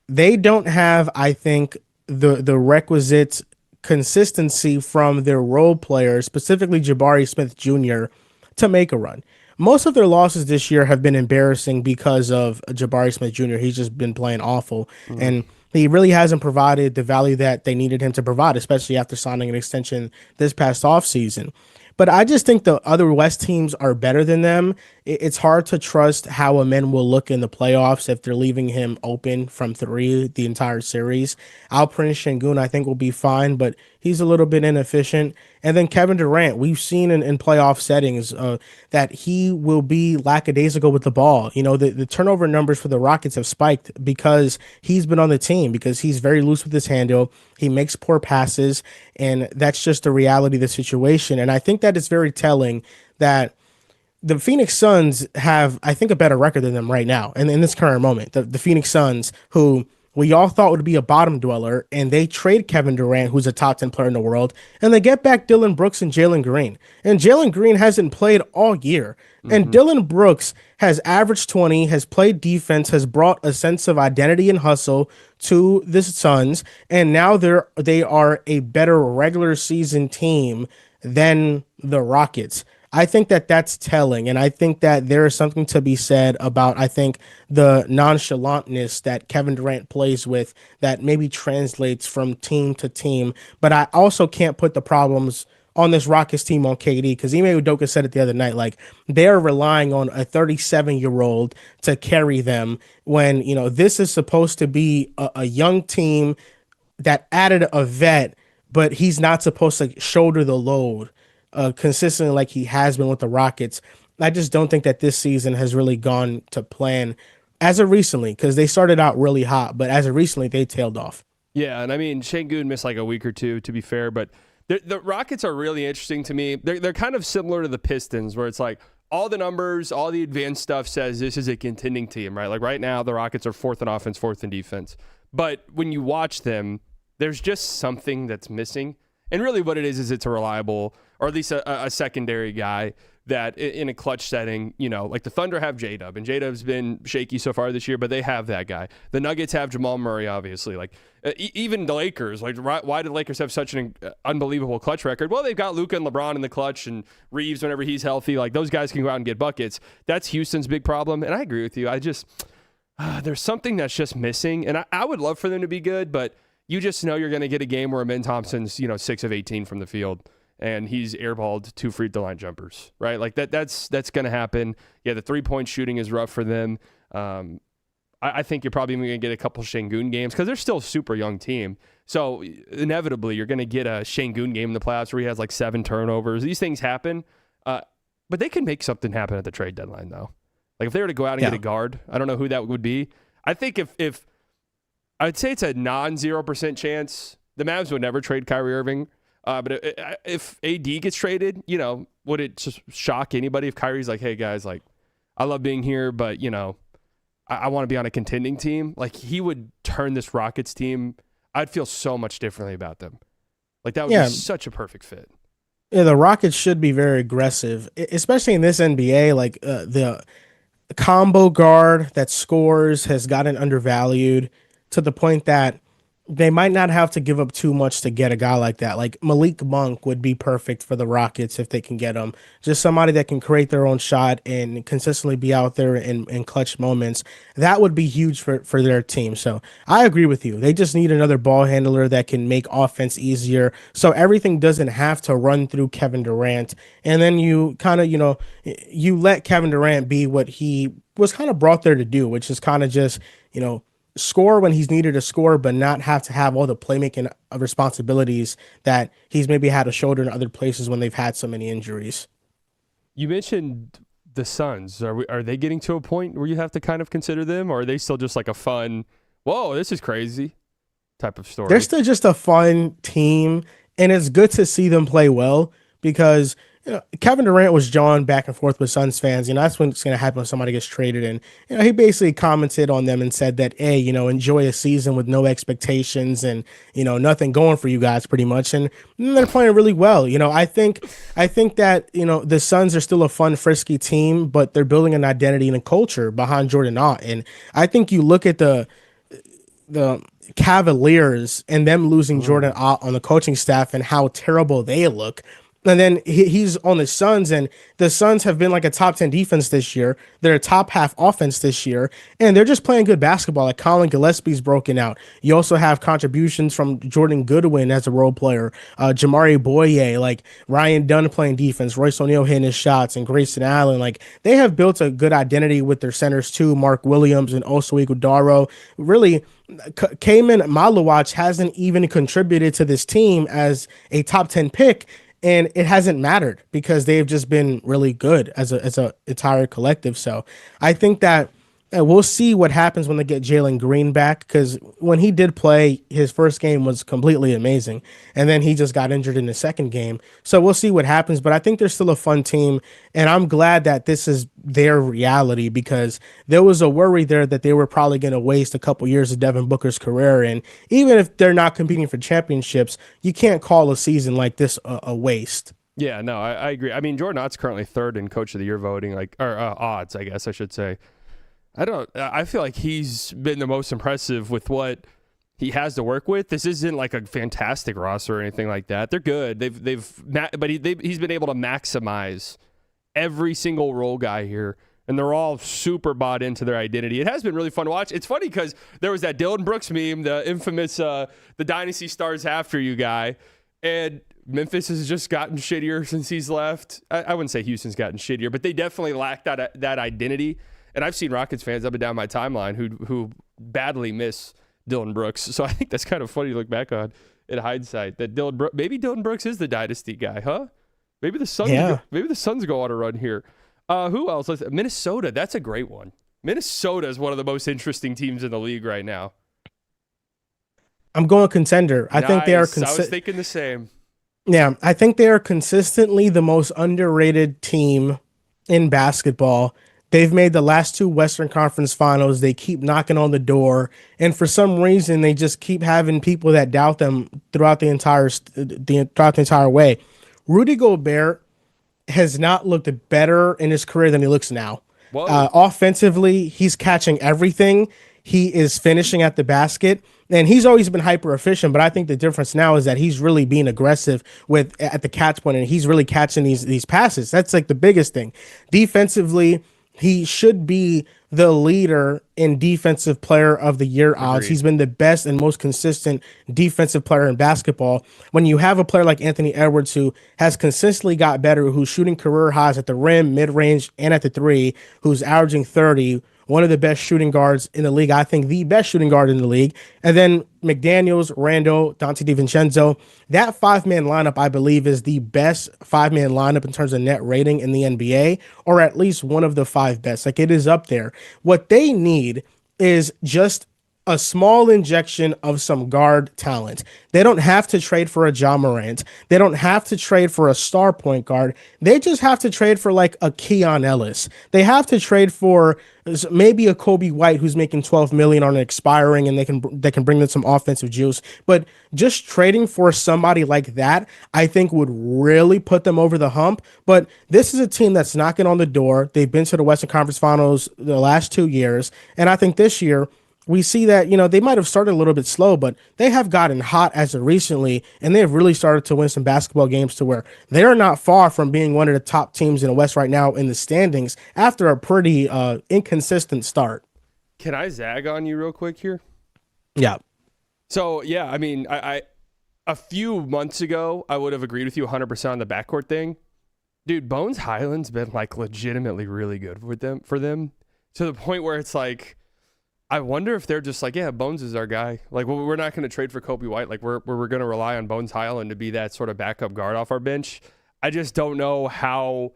They don't have, I think, the requisite consistency from their role players, specifically Jabari Smith Jr., to make a run. Most of their losses this year have been embarrassing because of Jabari Smith Jr. He's just been playing awful, and he really hasn't provided the value that they needed him to provide, especially after signing an extension this past offseason. But I just think the other West teams are better than them. It's hard to trust how a man will look in the playoffs if they're leaving him open from three the entire series. Alperen Şengün, I think, will be fine, but he's a little bit inefficient. And then Kevin Durant, we've seen in playoff settings that he will be lackadaisical with the ball. You know, the turnover numbers for the Rockets have spiked because he's been on the team, because he's very loose with his handle. He makes poor passes, and that's just the reality of the situation. And I think that it's very telling that the Phoenix Suns have, I think, a better record than them right now. And in this current moment, the Phoenix Suns, who we all thought would be a bottom dweller, and they trade Kevin Durant, who's a top 10 player in the world, and they get back Dylan Brooks and Jalen Green. And Jalen Green hasn't played all year. And Dylan Brooks has averaged 20, has played defense, has brought a sense of identity and hustle to the Suns, and now they are a better regular season team than the Rockets. I think that that's telling, and I think that there is something to be said about, I think, the nonchalantness that Kevin Durant plays with that maybe translates from team to team. But I also can't put the problems on this Rockets team on KD, because Ime Udoka said it the other night, like they're relying on a 37-year-old to carry them when, you know, this is supposed to be a young team that added a vet, but he's not supposed to shoulder the load consistently like he has been with the Rockets. I just don't think that this season has really gone to plan as of recently, because they started out really hot, but as of recently, they tailed off. Yeah, and I mean, Şengün missed like a week or two, to be fair, but the Rockets are really interesting to me. They're kind of similar to the Pistons, where it's like all the numbers, all the advanced stuff says this is a contending team, right? Like right now, the Rockets are fourth in offense, fourth in defense. But when you watch them, there's just something that's missing. And really what it is it's a reliable, or at least a secondary guy that in a clutch setting, you know, like the Thunder have J-Dub, and J-Dub's been shaky so far this year, but they have that guy. The Nuggets have Jamal Murray, obviously. Like even the Lakers, like why did the Lakers have such an unbelievable clutch record? Well, they've got Luka and LeBron in the clutch, and Reeves whenever he's healthy. Like those guys can go out and get buckets. That's Houston's big problem, and I agree with you. I just there's something that's just missing, and I would love for them to be good, but you just know you're going to get a game where Amen Thompson's 6 of 18 from the field, and he's airballed 2 free throw line jumpers, right? Like that's going to happen. Yeah, the 3-point shooting is rough for them. I think you're probably going to get a couple Şengün games because they're still a super young team. So inevitably, you're going to get a Şengün game in the playoffs where he has like 7 turnovers. These things happen, but they can make something happen at the trade deadline, though. Like if they were to go out and get a guard, I don't know who that would be. I think if I'd say it's a non-0% chance. The Mavs would never trade Kyrie Irving. But if AD gets traded, would it just shock anybody if Kyrie's like, hey, guys, like, I love being here, but, I want to be on a contending team? Like, he would turn this Rockets team. I'd feel so much differently about them. Like, that would be such a perfect fit. Yeah, the Rockets should be very aggressive, especially in this NBA. Like, the combo guard that scores has gotten undervalued to the point that they might not have to give up too much to get a guy like that. Like Malik Monk would be perfect for the Rockets if they can get him. Just somebody that can create their own shot and consistently be out there in clutch moments. That would be huge for their team. So I agree with you. They just need another ball handler that can make offense easier. So everything doesn't have to run through Kevin Durant. And then you kind of, you let Kevin Durant be what he was kind of brought there to do, which is kind of just, score when he's needed to score, but not have to have all the playmaking responsibilities that he's maybe had to shoulder in other places when they've had so many injuries. You mentioned the Suns. Are they getting to a point where you have to kind of consider them, or are they still just like a fun, whoa, this is crazy type of story? They're still just a fun team, and it's good to see them play well because Kevin Durant was drawn back and forth with Suns fans. That's when it's going to happen when somebody gets traded. And, he basically commented on them and said that, hey, enjoy a season with no expectations and, nothing going for you guys pretty much. And they're playing really well. I think that, the Suns are still a fun, frisky team, but they're building an identity and a culture behind Jordan Ott. And I think you look at the Cavaliers and them losing Jordan Ott on the coaching staff and how terrible they look. And then he's on the Suns, and the Suns have been like a top 10 defense this year. They're a top half offense this year, and they're just playing good basketball. Like Colin Gillespie's broken out. You also have contributions from Jordan Goodwin as a role player, Jamari Boye, like Ryan Dunn playing defense, Royce O'Neal hitting his shots, and Grayson Allen. Like they have built a good identity with their centers too, Mark Williams and Oso Ighodaro. Really, Cayman Malawach hasn't even contributed to this team as a top 10 pick. And it hasn't mattered because they've just been really good as a entire collective. So I think that we'll see what happens when they get Jalen Green back, because when he did play, his first game was completely amazing. And then he just got injured in the second game. So we'll see what happens. But I think they're still a fun team. And I'm glad that this is their reality, because there was a worry there that they were probably going to waste a couple years of Devin Booker's career. And even if they're not competing for championships, you can't call a season like this a waste. Yeah, no, I agree. I mean, Jordan Ott's currently third in Coach of the Year voting, or odds, I guess I should say. I feel like he's been the most impressive with what he has to work with. This isn't like a fantastic roster or anything like that. They're good. But he's been able to maximize every single role guy here, and they're all super bought into their identity. It has been really fun to watch. It's funny because there was that Dylan Brooks meme, the infamous the Dynasty Stars After You guy, and Memphis has just gotten shittier since he's left. I wouldn't say Houston's gotten shittier, but they definitely lack that identity. And I've seen Rockets fans up and down my timeline who badly miss Dylan Brooks. So I think that's kind of funny to look back on in hindsight. That maybe Dylan Brooks is the dynasty guy, huh? Maybe the Suns go on a run here. Who else? Minnesota. That's a great one. Minnesota is one of the most interesting teams in the league right now. I'm going contender. I think they are. I was thinking the same. Yeah, I think they are consistently the most underrated team in basketball. They've made the last two Western Conference Finals. They keep knocking on the door, and for some reason, they just keep having people that doubt them throughout the entire way. Rudy Gobert has not looked better in his career than he looks now. Offensively, he's catching everything. He is finishing at the basket, and he's always been hyper efficient. But I think the difference now is that he's really being aggressive at the catch point, and he's really catching these passes. That's like the biggest thing. Defensively, he should be the leader in Defensive Player of the Year odds. Agreed. He's been the best and most consistent defensive player in basketball. When you have a player like Anthony Edwards, who has consistently got better, who's shooting career highs at the rim, mid-range, and at the three, who's averaging 30, one of the best shooting guards in the league, I think the best shooting guard in the league. And then McDaniels, Randall, Dante DiVincenzo. That five-man lineup, I believe, is the best five-man lineup in terms of net rating in the NBA, or at least one of the five best. Like, it is up there. What they need is just a small injection of some guard talent. They don't have to trade for a Ja Morant. They don't have to trade for a star point guard. They just have to trade for like a Keon Ellis. They have to trade for maybe a Kobe White who's making $12 million on expiring, and they can bring them some offensive juice. But just trading for somebody like that, I think would really put them over the hump. But this is a team that's knocking on the door. They've been to the Western Conference Finals the last 2 years, and I think this year, we see that, they might have started a little bit slow, but they have gotten hot as of recently, and they have really started to win some basketball games to where they are not far from being one of the top teams in the West right now in the standings after a pretty inconsistent start. Can I zag on you real quick here? Yeah. So, yeah, I mean, I a few months ago, I would have agreed with you 100% on the backcourt thing. Dude, Bones Highland's been like legitimately really good for them to the point where it's like, I wonder if they're just like, yeah, Bones is our guy. Like, well, we're not going to trade for Kobe White. Like, we're going to rely on Bones Highland to be that sort of backup guard off our bench. I just don't know how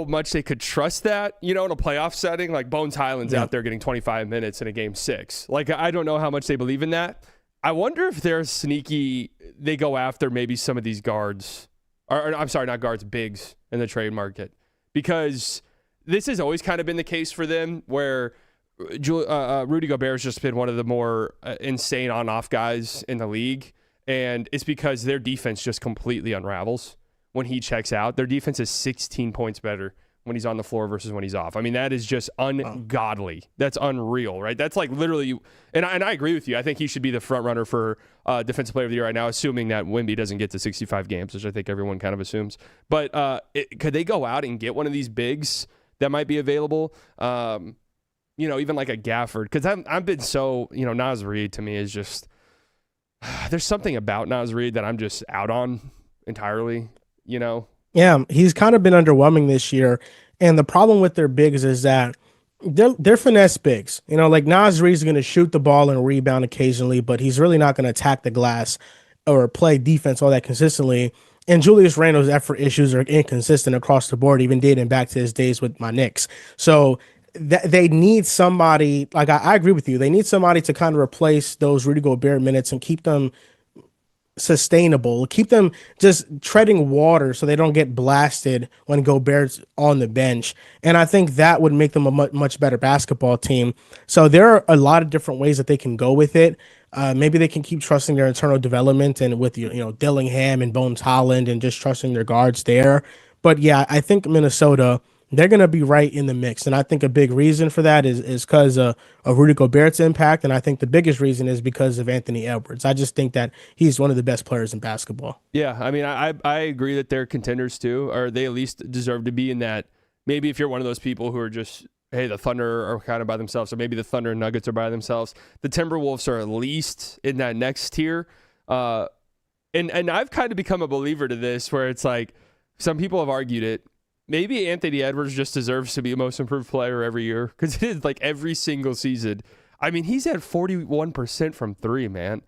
much they could trust that, in a playoff setting. Like, Bones Highland's out there getting 25 minutes in a game 6. Like, I don't know how much they believe in that. I wonder if they're sneaky. They go after maybe some of these guards. Or I'm sorry, not guards, bigs in the trade market. Because this has always kind of been the case for them where Rudy Gobert has just been one of the more insane on-off guys in the league, and it's because their defense just completely unravels when he checks out. Their defense is 16 points better when he's on the floor versus when he's off. I mean, that is just ungodly. That's unreal, right? That's like literally, and I agree with you. I think he should be the front runner for Defensive Player of the Year right now, assuming that Wemby doesn't get to 65 games, which I think everyone kind of assumes. But could they go out and get one of these bigs that might be available? Even like a Gafford, because I've been so, Naz Reid to me is just, there's something about Naz Reid that I'm just out on entirely, Yeah, he's kind of been underwhelming this year. And the problem with their bigs is that they're finesse bigs. Like Naz Reid's going to shoot the ball and rebound occasionally, but he's really not going to attack the glass or play defense all that consistently. And Julius Randle's effort issues are inconsistent across the board, even dating back to his days with my Knicks. So they need somebody, like I agree with you, they need somebody to kind of replace those Rudy Gobert minutes and keep them sustainable, keep them just treading water so they don't get blasted when Gobert's on the bench. And I think that would make them a much better basketball team. So there are a lot of different ways that they can go with it. Maybe they can keep trusting their internal development and with Dillingham and Bones Holland and just trusting their guards there. But yeah, I think Minnesota, they're going to be right in the mix. And I think a big reason for that is because of Rudy Gobert's impact. And I think the biggest reason is because of Anthony Edwards. I just think that he's one of the best players in basketball. Yeah, I mean, I agree that they're contenders too, or they at least deserve to be in that. Maybe if you're one of those people who are just, hey, the Thunder are kind of by themselves, or maybe the Thunder and Nuggets are by themselves, the Timberwolves are at least in that next tier. And I've kind of become a believer to this where it's like, some people have argued it. Maybe Anthony Edwards just deserves to be a most improved player every year because it is like every single season. I mean, he's at 41% from three, man.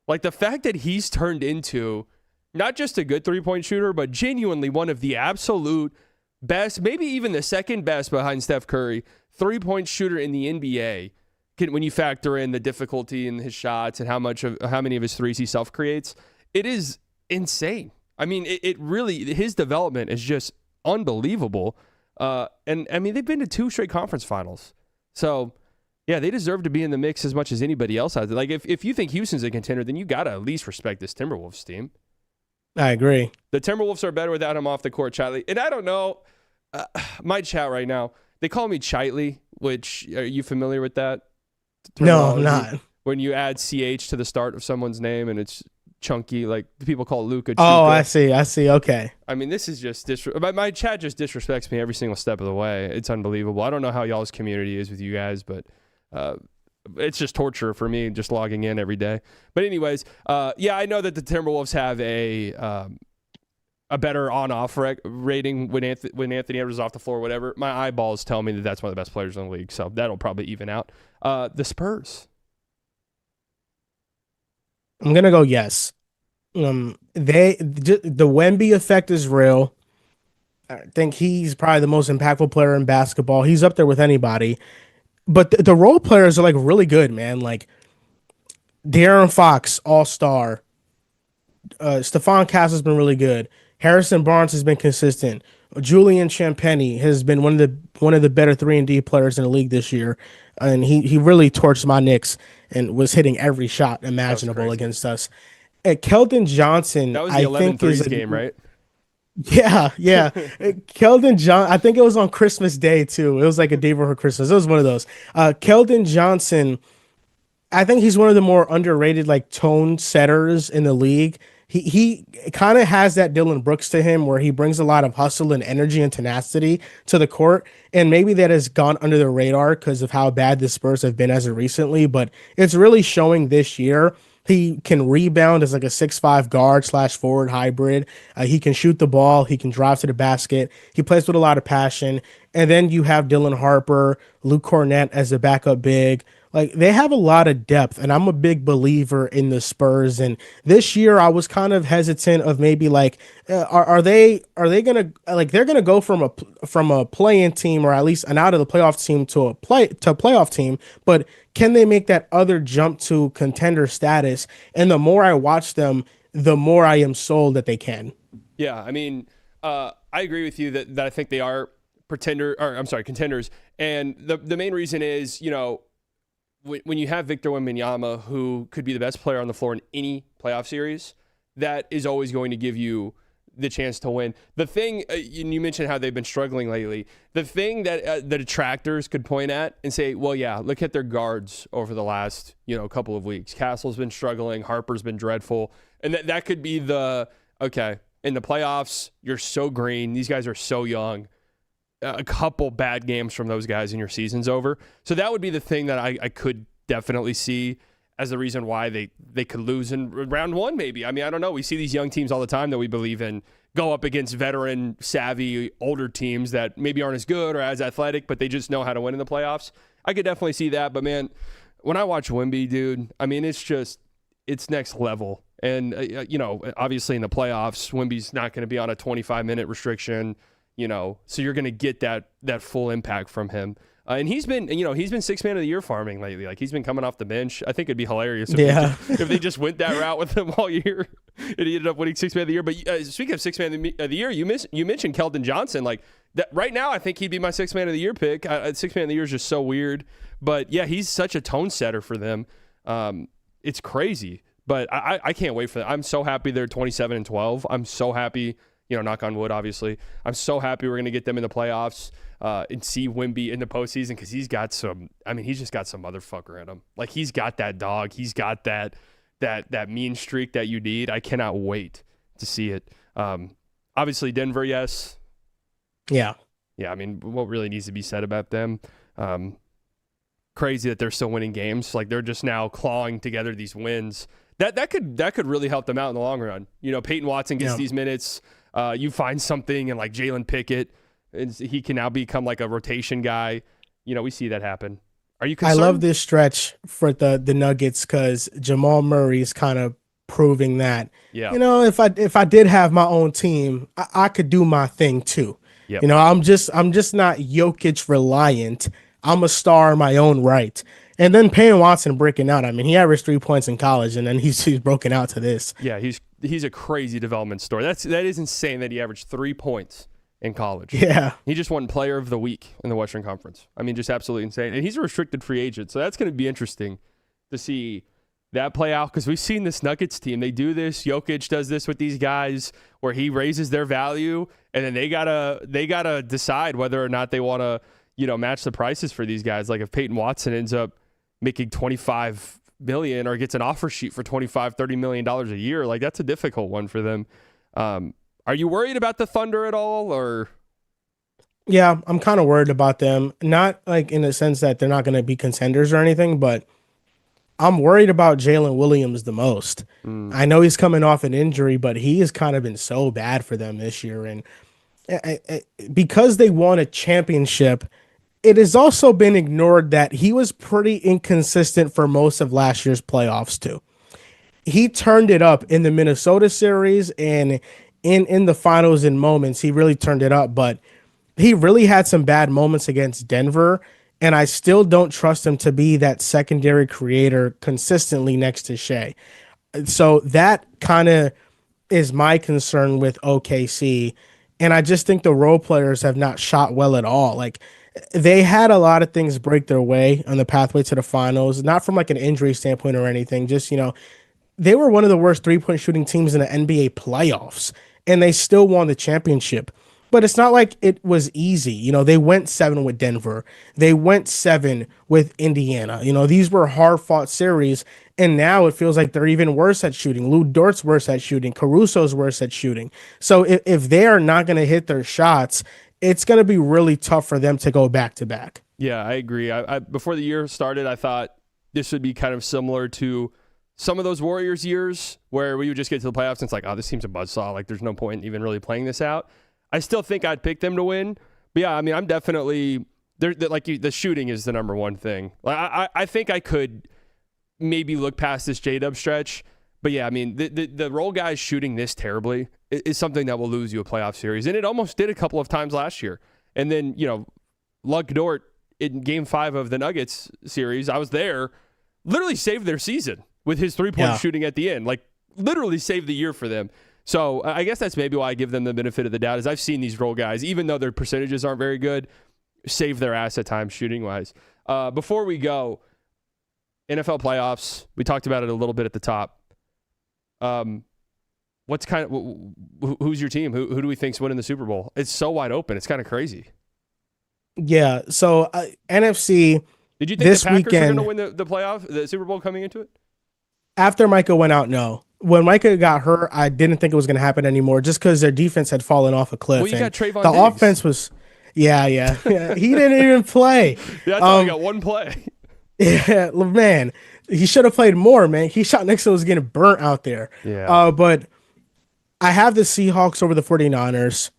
Like the fact that he's turned into not just a good three-point shooter, but genuinely one of the absolute best, maybe even the second best behind Steph Curry, three-point shooter in the NBA. When you factor in the difficulty in his shots and how many of his threes he self-creates, it is insane. I mean, it really, his development is just unbelievable. And I mean, they've been to 2 straight conference finals. So yeah, they deserve to be in the mix as much as anybody else has. Like if you think Houston's a contender, then you got to at least respect this Timberwolves team. I agree. The Timberwolves are better without him off the court, Chitley. And I don't know, my chat right now, they call me Chitley, which, are you familiar with that? No, I'm not. When you add CH to the start of someone's name and it's chunky, like people call Luca. Oh, I see. Okay. I mean, this is just my chat just disrespects me every single step of the way. It's unbelievable. I don't know how y'all's community is with you guys, but it's just torture for me just logging in every day. But anyways, yeah, I know that the Timberwolves have a better on-off rating when Anthony Edwards is off the floor or whatever. My eyeballs tell me that that's one of the best players in the league, so that'll probably even out. The Spurs. I'm gonna go yes. The Wemby effect is real. I think he's probably the most impactful player in basketball. He's up there with anybody. But the role players are like really good, man. Like De'Aaron Fox, all-star. Stephon Castle has been really good. Harrison Barnes has been consistent. Julian Champagnie has been one of the better 3-and-D players in the league this year, and he really torched my Knicks and was hitting every shot imaginable against us. Keldon Johnson, that was the 11 threes game, right? Yeah, yeah. Keldon John, I think it was on Christmas Day too. It was like a day before Christmas. It was one of those. Keldon Johnson, I think he's one of the more underrated like tone setters in the league. He kind of has that Dylan Brooks to him where he brings a lot of hustle and energy and tenacity to the court. And maybe that has gone under the radar because of how bad the Spurs have been as of recently, but it's really showing this year. He can rebound as like a 6'5" guard slash forward hybrid. He can shoot the ball. He can drive to the basket. He plays with a lot of passion. And then you have Dylan Harper, Luke Cornett as a backup big. Like they have a lot of depth, and I'm a big believer in the Spurs. And this year, I was kind of hesitant of maybe like, are they gonna like they're gonna go from a play-in team or at least an out of the playoff team to a playoff team, but can they make that other jump to contender status? And the more I watch them, the more I am sold that they can. Yeah, I mean, I agree with you that I think they are contenders. And the main reason is, when you have Victor Wembanyama, who could be the best player on the floor in any playoff series, that is always going to give you the chance to win. The thing, you mentioned how they've been struggling lately. The thing that the detractors could point at and say, well, yeah, look at their guards over the last, couple of weeks. Castle's been struggling. Harper's been dreadful. And that could be okay, in the playoffs, you're so green. These guys are so young. A couple bad games from those guys and your season's over. So that would be the thing that I could definitely see as the reason why they could lose in round one, maybe. I mean, I don't know. We see these young teams all the time that we believe in go up against veteran, savvy, older teams that maybe aren't as good or as athletic, but they just know how to win in the playoffs. I could definitely see that. But, man, when I watch Wemby, dude, I mean, it's next level. And, obviously in the playoffs, Wemby's not going to be on a 25-minute restriction. So you're going to get that full impact from him. And he's been sixth man of the year farming lately. Like he's been coming off the bench. I think it'd be hilarious if they just went that route with him all year and he ended up winning sixth man of the year. But speaking of sixth man of the year, you mentioned Keldon Johnson. Like that right now, I think he'd be my sixth man of the year pick. Sixth man of the year is just so weird. But yeah, he's such a tone setter for them. It's crazy. But I can't wait for that. I'm so happy they're 27-12. I'm so happy. Knock on wood, obviously. I'm so happy we're going to get them in the playoffs and see Wemby in the postseason because he's just got some motherfucker in him. Like, he's got that dog. He's got that mean streak that you need. I cannot wait to see it. Obviously, Denver, yes. Yeah. Yeah, I mean, what really needs to be said about them? Crazy that they're still winning games. Like, they're just now clawing together these wins. That could really help them out in the long run. Peyton Watson gets these minutes. You find something and like Jalen Pickett, and he can now become like a rotation guy. We see that happen. Are you concerned? I love this stretch for the Nuggets because Jamal Murray is kind of proving that. Yeah. If I did have my own team, I could do my thing too. Yep. I'm just not Jokic reliant. I'm a star in my own right. And then Peyton Watson breaking out. I mean, he averaged 3 points in college, and then he's broken out to this. Yeah, he's a crazy development story. That is insane that he averaged 3 points in college. Yeah. He just won Player of the Week in the Western Conference. I mean, just absolutely insane. And he's a restricted free agent, so that's going to be interesting to see that play out because we've seen this Nuggets team. They do this. Jokic does this with these guys where he raises their value, and then they gotta decide whether or not they want to match the prices for these guys. Like if Peyton Watson ends up making $25 million or gets an offer sheet for $25-30 million a year, like that's a difficult one for them. Are you worried about the Thunder at all, or? Yeah, I'm kind of worried about them. Not like in the sense that they're not going to be contenders or anything, but I'm worried about Jalen Williams the most. I know he's coming off an injury, but he has kind of been so bad for them this year. And because they won a championship, it has also been ignored that he was pretty inconsistent for most of last year's playoffs too. He turned it up in the Minnesota series and in the finals in moments. He really turned it up, but he really had some bad moments against Denver, and I still don't trust him to be that secondary creator consistently next to Shea. So that kind of is my concern with OKC, and I just think the role players have not shot well at all. Like, they had a lot of things break their way on the pathway to the finals, not from like an injury standpoint or anything. Just, they were one of the worst 3-point shooting teams in the NBA playoffs. and they still won the championship. But it's not like it was easy. They went 7 with Denver. They went 7 with Indiana. These were hard fought series. And now it feels like they're even worse at shooting. Lou Dort's worse at shooting. Caruso's worse at shooting. So if they are not going to hit their shots, it's going to be really tough for them to go back to back. Yeah, I agree. I before the year started, I thought this would be kind of similar to some of those Warriors years where we would just get to the playoffs and it's like, oh, this team's a buzzsaw. Like, there's no point in even really playing this out. I still think I'd pick them to win. But yeah, I mean, I'm definitely the shooting is the number one thing. Like, I think I could maybe look past this J-Dub stretch. But yeah, I mean, the role guys shooting this terribly is something that will lose you a playoff series. And it almost did a couple of times last year. And then, Luck Dort in game 5 of the Nuggets series, I was there, literally saved their season with his 3-point shooting at the end. Like, literally saved the year for them. So I guess that's maybe why I give them the benefit of the doubt is I've seen these role guys, even though their percentages aren't very good, save their ass at times shooting-wise. Before we go, NFL playoffs, we talked about it a little bit at the top. Who's your team? Who do we think's winning the Super Bowl? It's so wide open. It's kind of crazy. Yeah, so NFC Did you think this the Packers weekend, were going to win the Super Bowl coming into it? After Micah went out, no. When Micah got hurt, I didn't think it was going to happen anymore just because their defense had fallen off a cliff. Well, you got Trayvon The Diggs. offense was, yeah. He didn't even play. Yeah, I thought he got one play. Yeah, man, he should have played more, man. He shot next to was getting burnt out there. Yeah. But I have the Seahawks over the 49ers.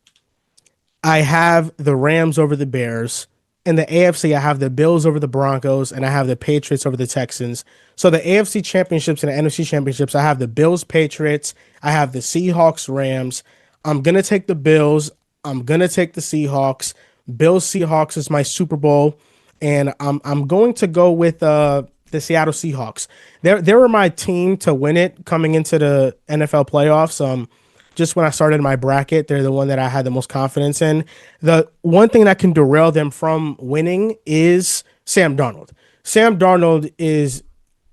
I have the Rams over the Bears. In the AFC, I have the Bills over the Broncos, and I have the Patriots over the Texans. So the AFC championships and the NFC championships, I have the Bills, Patriots. I have the Seahawks, Rams. I'm going to take the Bills. I'm going to take the Seahawks. Bills, Seahawks is my Super Bowl. And I'm going to go with the Seattle Seahawks. They were my team to win it coming into the NFL playoffs. Just when I started my bracket, they're the one that I had the most confidence in. The one thing that can derail them from winning is Sam Darnold. Sam Darnold is,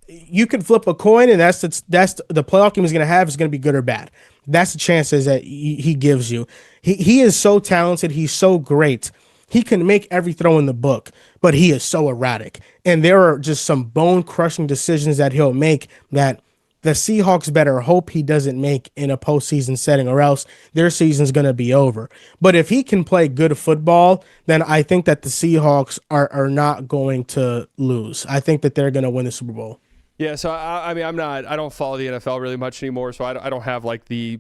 you can flip a coin, and that's the playoff game he's going to have is going to be good or bad. That's the chances that he gives you. He is so talented. He's so great. He can make every throw in the book, but he is so erratic. And there are just some bone-crushing decisions that he'll make that the Seahawks better hope he doesn't make in a postseason setting, or else their season's going to be over. But if he can play good football, then I think that the Seahawks are not going to lose. I think that they're going to win the Super Bowl. Yeah, so I mean, I don't follow the NFL really much anymore, so I don't have like the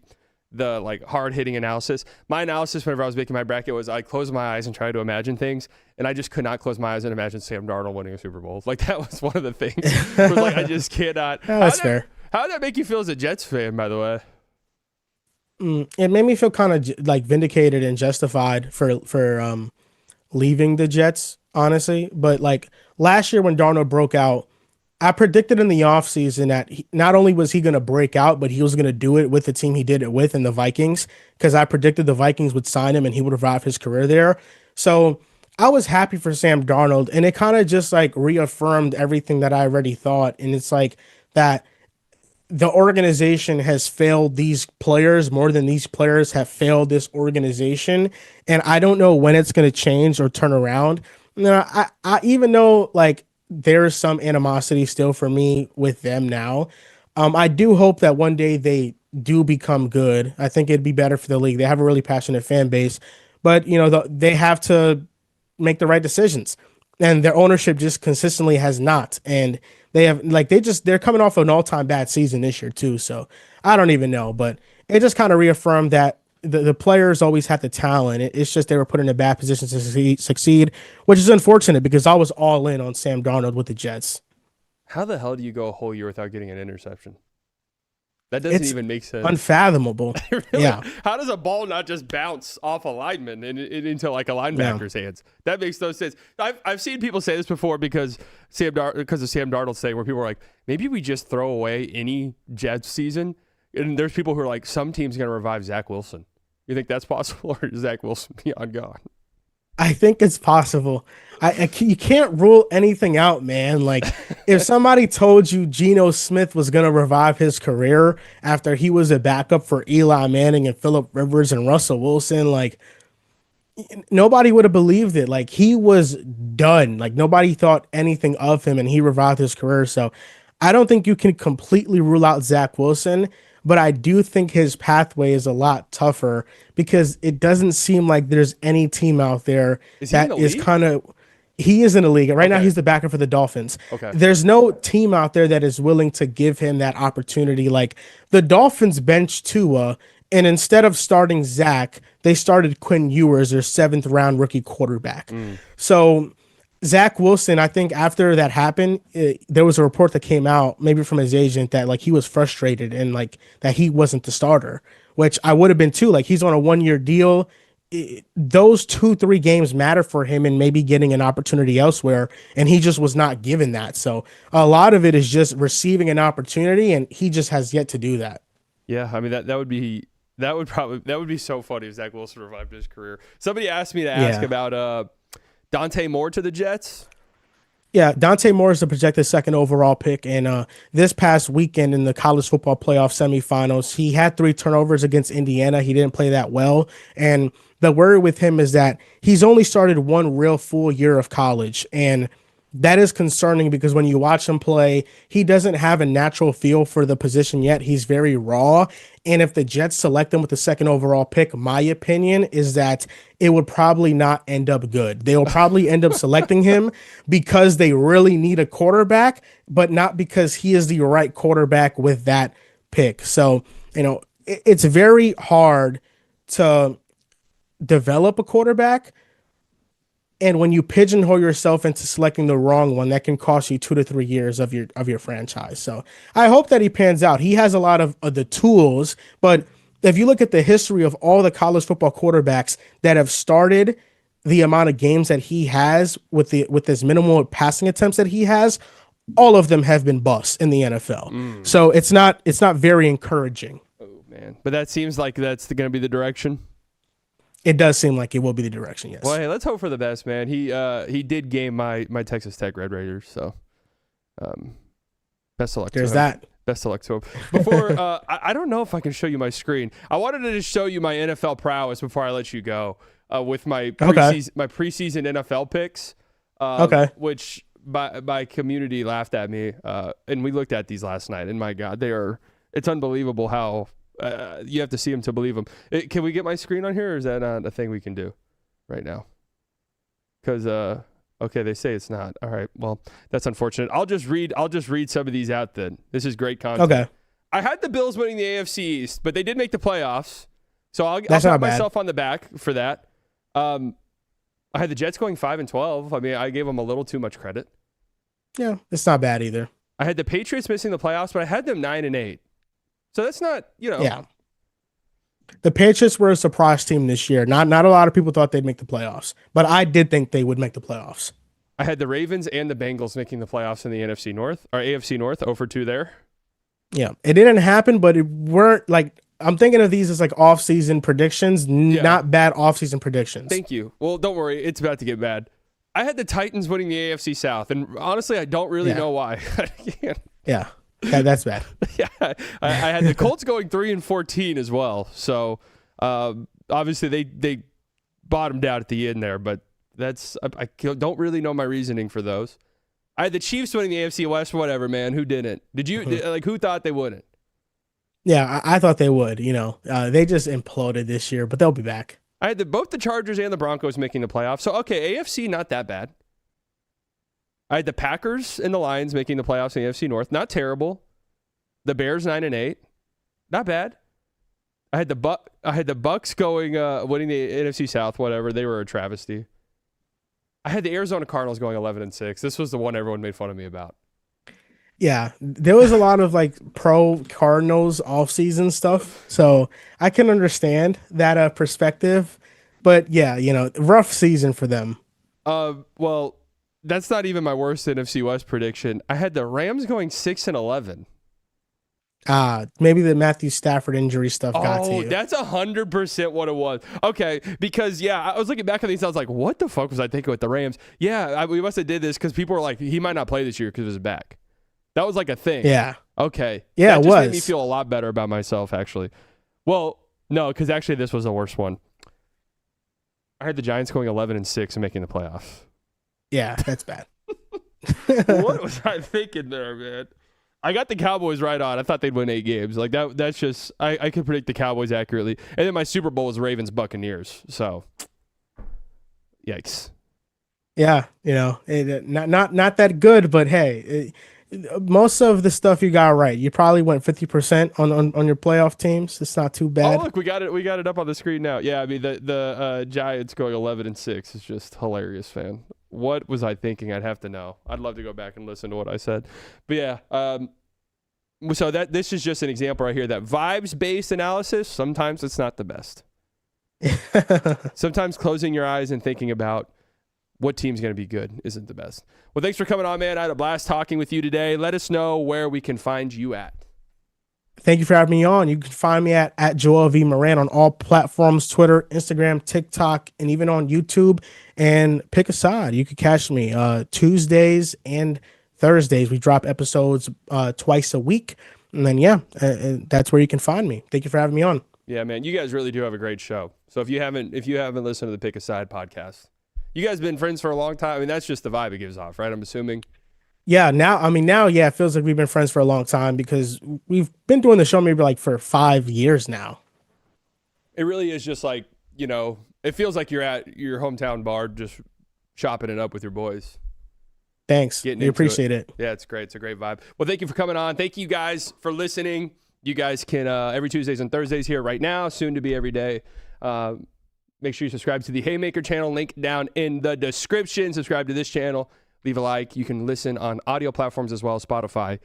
like hard hitting analysis. My analysis whenever I was making my bracket was I closed my eyes and tried to imagine things, and I just could not close my eyes and imagine Sam Darnold winning a Super Bowl. Like, that was one of the things. It was like, I just cannot. That's fair. How did that make you feel as a Jets fan, by the way? It made me feel kind of like vindicated and justified for leaving the Jets, honestly. But like last year when Darnold broke out, I predicted in the offseason that not only was he going to break out, but he was going to do it with the team he did it with in the Vikings, because I predicted the Vikings would sign him and he would revive his career there. So I was happy for Sam Darnold, and it kind of just like reaffirmed everything that I already thought. And it's like that the organization has failed these players more than these players have failed this organization. And I don't know when it's going to change or turn around. Now, I even though like there's some animosity still for me with them now, I do hope that one day they do become good. I think it'd be better for the league. They have a really passionate fan base, but they have to make the right decisions, and their ownership just consistently has not. And they're coming off of an all-time bad season this year too. So I don't even know, but it just kind of reaffirmed that the players always had the talent. It's just they were put in a bad position to succeed, which is unfortunate because I was all in on Sam Darnold with the Jets. How the hell do you go a whole year without getting an interception? That doesn't even make sense. Unfathomable. Really? Yeah. How does a ball not just bounce off a lineman and into like a linebacker's hands? That makes no sense. I've seen people say this before because of Sam Darnold's thing, where people are like, maybe we just throw away any Jets season. And there's people who are like, some team's going to revive Zach Wilson. You think that's possible, or is Zach Wilson beyond gone? I think it's possible. You can't rule anything out, man. Like if somebody told you Geno Smith was gonna revive his career after he was a backup for Eli Manning and Phillip Rivers and Russell Wilson, like nobody would have believed it. Like he was done. Like nobody thought anything of him, and he revived his career. So I don't think you can completely rule out Zach Wilson, but I do think his pathway is a lot tougher because it doesn't seem like there's any team out there Is he in that the is league? kind of. He is in the league right now. Okay. He's the backer for the Dolphins. Okay. There's no team out there that is willing to give him that opportunity. Like the Dolphins bench Tua, and instead of starting Zach, they started Quinn Ewers, their seventh round rookie quarterback. So Zach Wilson, I think after that happened, there was a report that came out, maybe from his agent, that like he was frustrated and like that he wasn't the starter, which I would have been too. Like he's on a 1 year deal. Those 2, 3 games matter for him and maybe getting an opportunity elsewhere. And he just was not given that. So a lot of it is just receiving an opportunity, and he just has yet to do that. Yeah, I mean that would be so funny if Zach Wilson revived his career. Somebody asked me to ask Yeah. about Dante Moore to the Jets. Yeah, Dante Moore is the projected second overall pick. And this past weekend in the college football playoff semifinals, he had 3 turnovers against Indiana. He didn't play that well. And the worry with him is that he's only started one real full year of college. And that is concerning because when you watch him play, he doesn't have a natural feel for the position yet. He's very raw. And if the Jets select him with the second overall pick, my opinion is that it would probably not end up good. They will probably end up selecting him because they really need a quarterback, but not because he is the right quarterback with that pick. So, it's very hard to develop a quarterback, and when you pigeonhole yourself into selecting the wrong one, that can cost you 2 to 3 years of your franchise. So I hope that he pans out. He has a lot of the tools, but if you look at the history of all the college football quarterbacks that have started the amount of games that he has with his minimal passing attempts that he has, all of them have been busts in the NFL. So it's not very encouraging. Oh man, but that seems like that's going to be the direction. It does seem like it will be the direction, yes. Well, hey, let's hope for the best, man. He did game my Texas Tech Red Raiders, so best of luck. There's to him. that. Best of luck to him. Before I don't know if I can show you my screen. I wanted to just show you my NFL prowess before I let you go with my preseason NFL picks. Which my community laughed at me, and we looked at these last night. And my God, it's unbelievable how. You have to see them to believe them. Can we get my screen on here, or is that not a thing we can do right now? Because okay, they say it's not. All right, well, that's unfortunate. I'll just read some of these out then. This is great content. Okay. I had the Bills winning the AFC East, but they did make the playoffs, so I'll That's pat not bad. myself on the back for that. I had the Jets going 5-12. I mean, I gave them a little too much credit. Yeah, it's not bad either. I had the Patriots missing the playoffs, but I had them 9-8. So that's not, Yeah. The Patriots were a surprise team this year. Not a lot of people thought they'd make the playoffs, but I did think they would make the playoffs. I had the Ravens and the Bengals making the playoffs in the NFC North, or AFC North, 0-2 there. Yeah, it didn't happen, but it weren't like I'm thinking of these as like off-season predictions, not bad off-season predictions. Thank you. Well, don't worry, it's about to get bad. I had the Titans winning the AFC South, and honestly, I don't really know why. Yeah. That's bad. Yeah, I had the Colts going 3-14 as well. So obviously they bottomed out at the end there, but I don't really know my reasoning for those. I had the Chiefs winning the AFC West. Whatever, man. Who didn't? Did you who thought they wouldn't? Yeah, I thought they would. They just imploded this year, but they'll be back. I had both the Chargers and the Broncos making the playoffs. So okay, AFC not that bad. I had the Packers and the Lions making the playoffs in the AFC North. Not terrible. The Bears 9-8. Not bad. I had the Bucks going winning the NFC South, whatever. They were a travesty. I had the Arizona Cardinals going 11-6. This was the one everyone made fun of me about. Yeah, there was a lot of like pro Cardinals off-season stuff. So I can understand that perspective. But yeah, rough season for them. Well, that's not even my worst NFC West prediction. I had the Rams going 6-11. Maybe the Matthew Stafford injury stuff got to Oh, you. that's 100% what it was. Okay, because I was looking back at these. I was like, "What the fuck was I thinking with the Rams?" Yeah, we must have did this because people were like, "He might not play this year because of his back." That was like a thing. Yeah. Okay. Yeah, that it just was. made me feel a lot better about myself, actually. Well, no, because actually this was the worst one. I heard the Giants going 11-6 and making the playoffs. Yeah, that's bad. What was I thinking there, man? I got the Cowboys right on. I thought they'd win 8 games. Like that's just I could predict the Cowboys accurately. And then my Super Bowl was Ravens Buccaneers. So yikes. Yeah, not that good, but hey, most of the stuff you got right. You probably went 50% on your playoff teams. It's not too bad. Oh, look, we got it up on the screen now. Yeah, I mean the Giants going 11-6 is just hilarious, man. What was I thinking? I'd have to know. I'd love to go back and listen to what I said. But yeah, so this is just an example right here that vibes-based analysis, sometimes it's not the best. Sometimes closing your eyes and thinking about what team's going to be good isn't the best. Well, thanks for coming on, man. I had a blast talking with you today. Let us know where we can find you at. Thank you for having me on. You can find me at Joel V. Moran on all platforms, Twitter, Instagram, TikTok, and even on YouTube. And pick a side. You can catch me Tuesdays and Thursdays. We drop episodes twice a week. And then, that's where you can find me. Thank you for having me on. Yeah, man, you guys really do have a great show. So if you haven't listened to the Pick a Side podcast, you guys been friends for a long time. I mean, that's just the vibe it gives off, right? I'm assuming. Yeah, now it feels like we've been friends for a long time because we've been doing the show maybe like for 5 years now. It really is just like, it feels like you're at your hometown bar just chopping it up with your boys. Thanks. We appreciate it. Yeah, it's great. It's a great vibe. Well, thank you for coming on. Thank you guys for listening. You guys can, every Tuesdays and Thursdays here right now, soon to be every day. Make sure you subscribe to the Haymaker channel, link down in the description. Subscribe to this channel. Leave a like. You can listen on audio platforms as well, Spotify,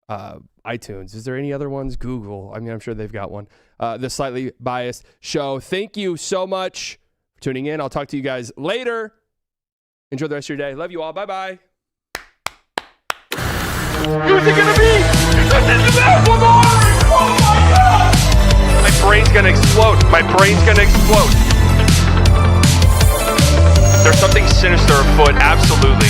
iTunes. Is there any other ones? Google. I mean, I'm sure they've got one. The Slightly Biased Show. Thank you so much for tuning in. I'll talk to you guys later. Enjoy the rest of your day. Love you all. Bye-bye. Who's it gonna be? This is Applebar! Oh my God! My brain's gonna explode. My brain's gonna explode. There's something sinister afoot, absolutely.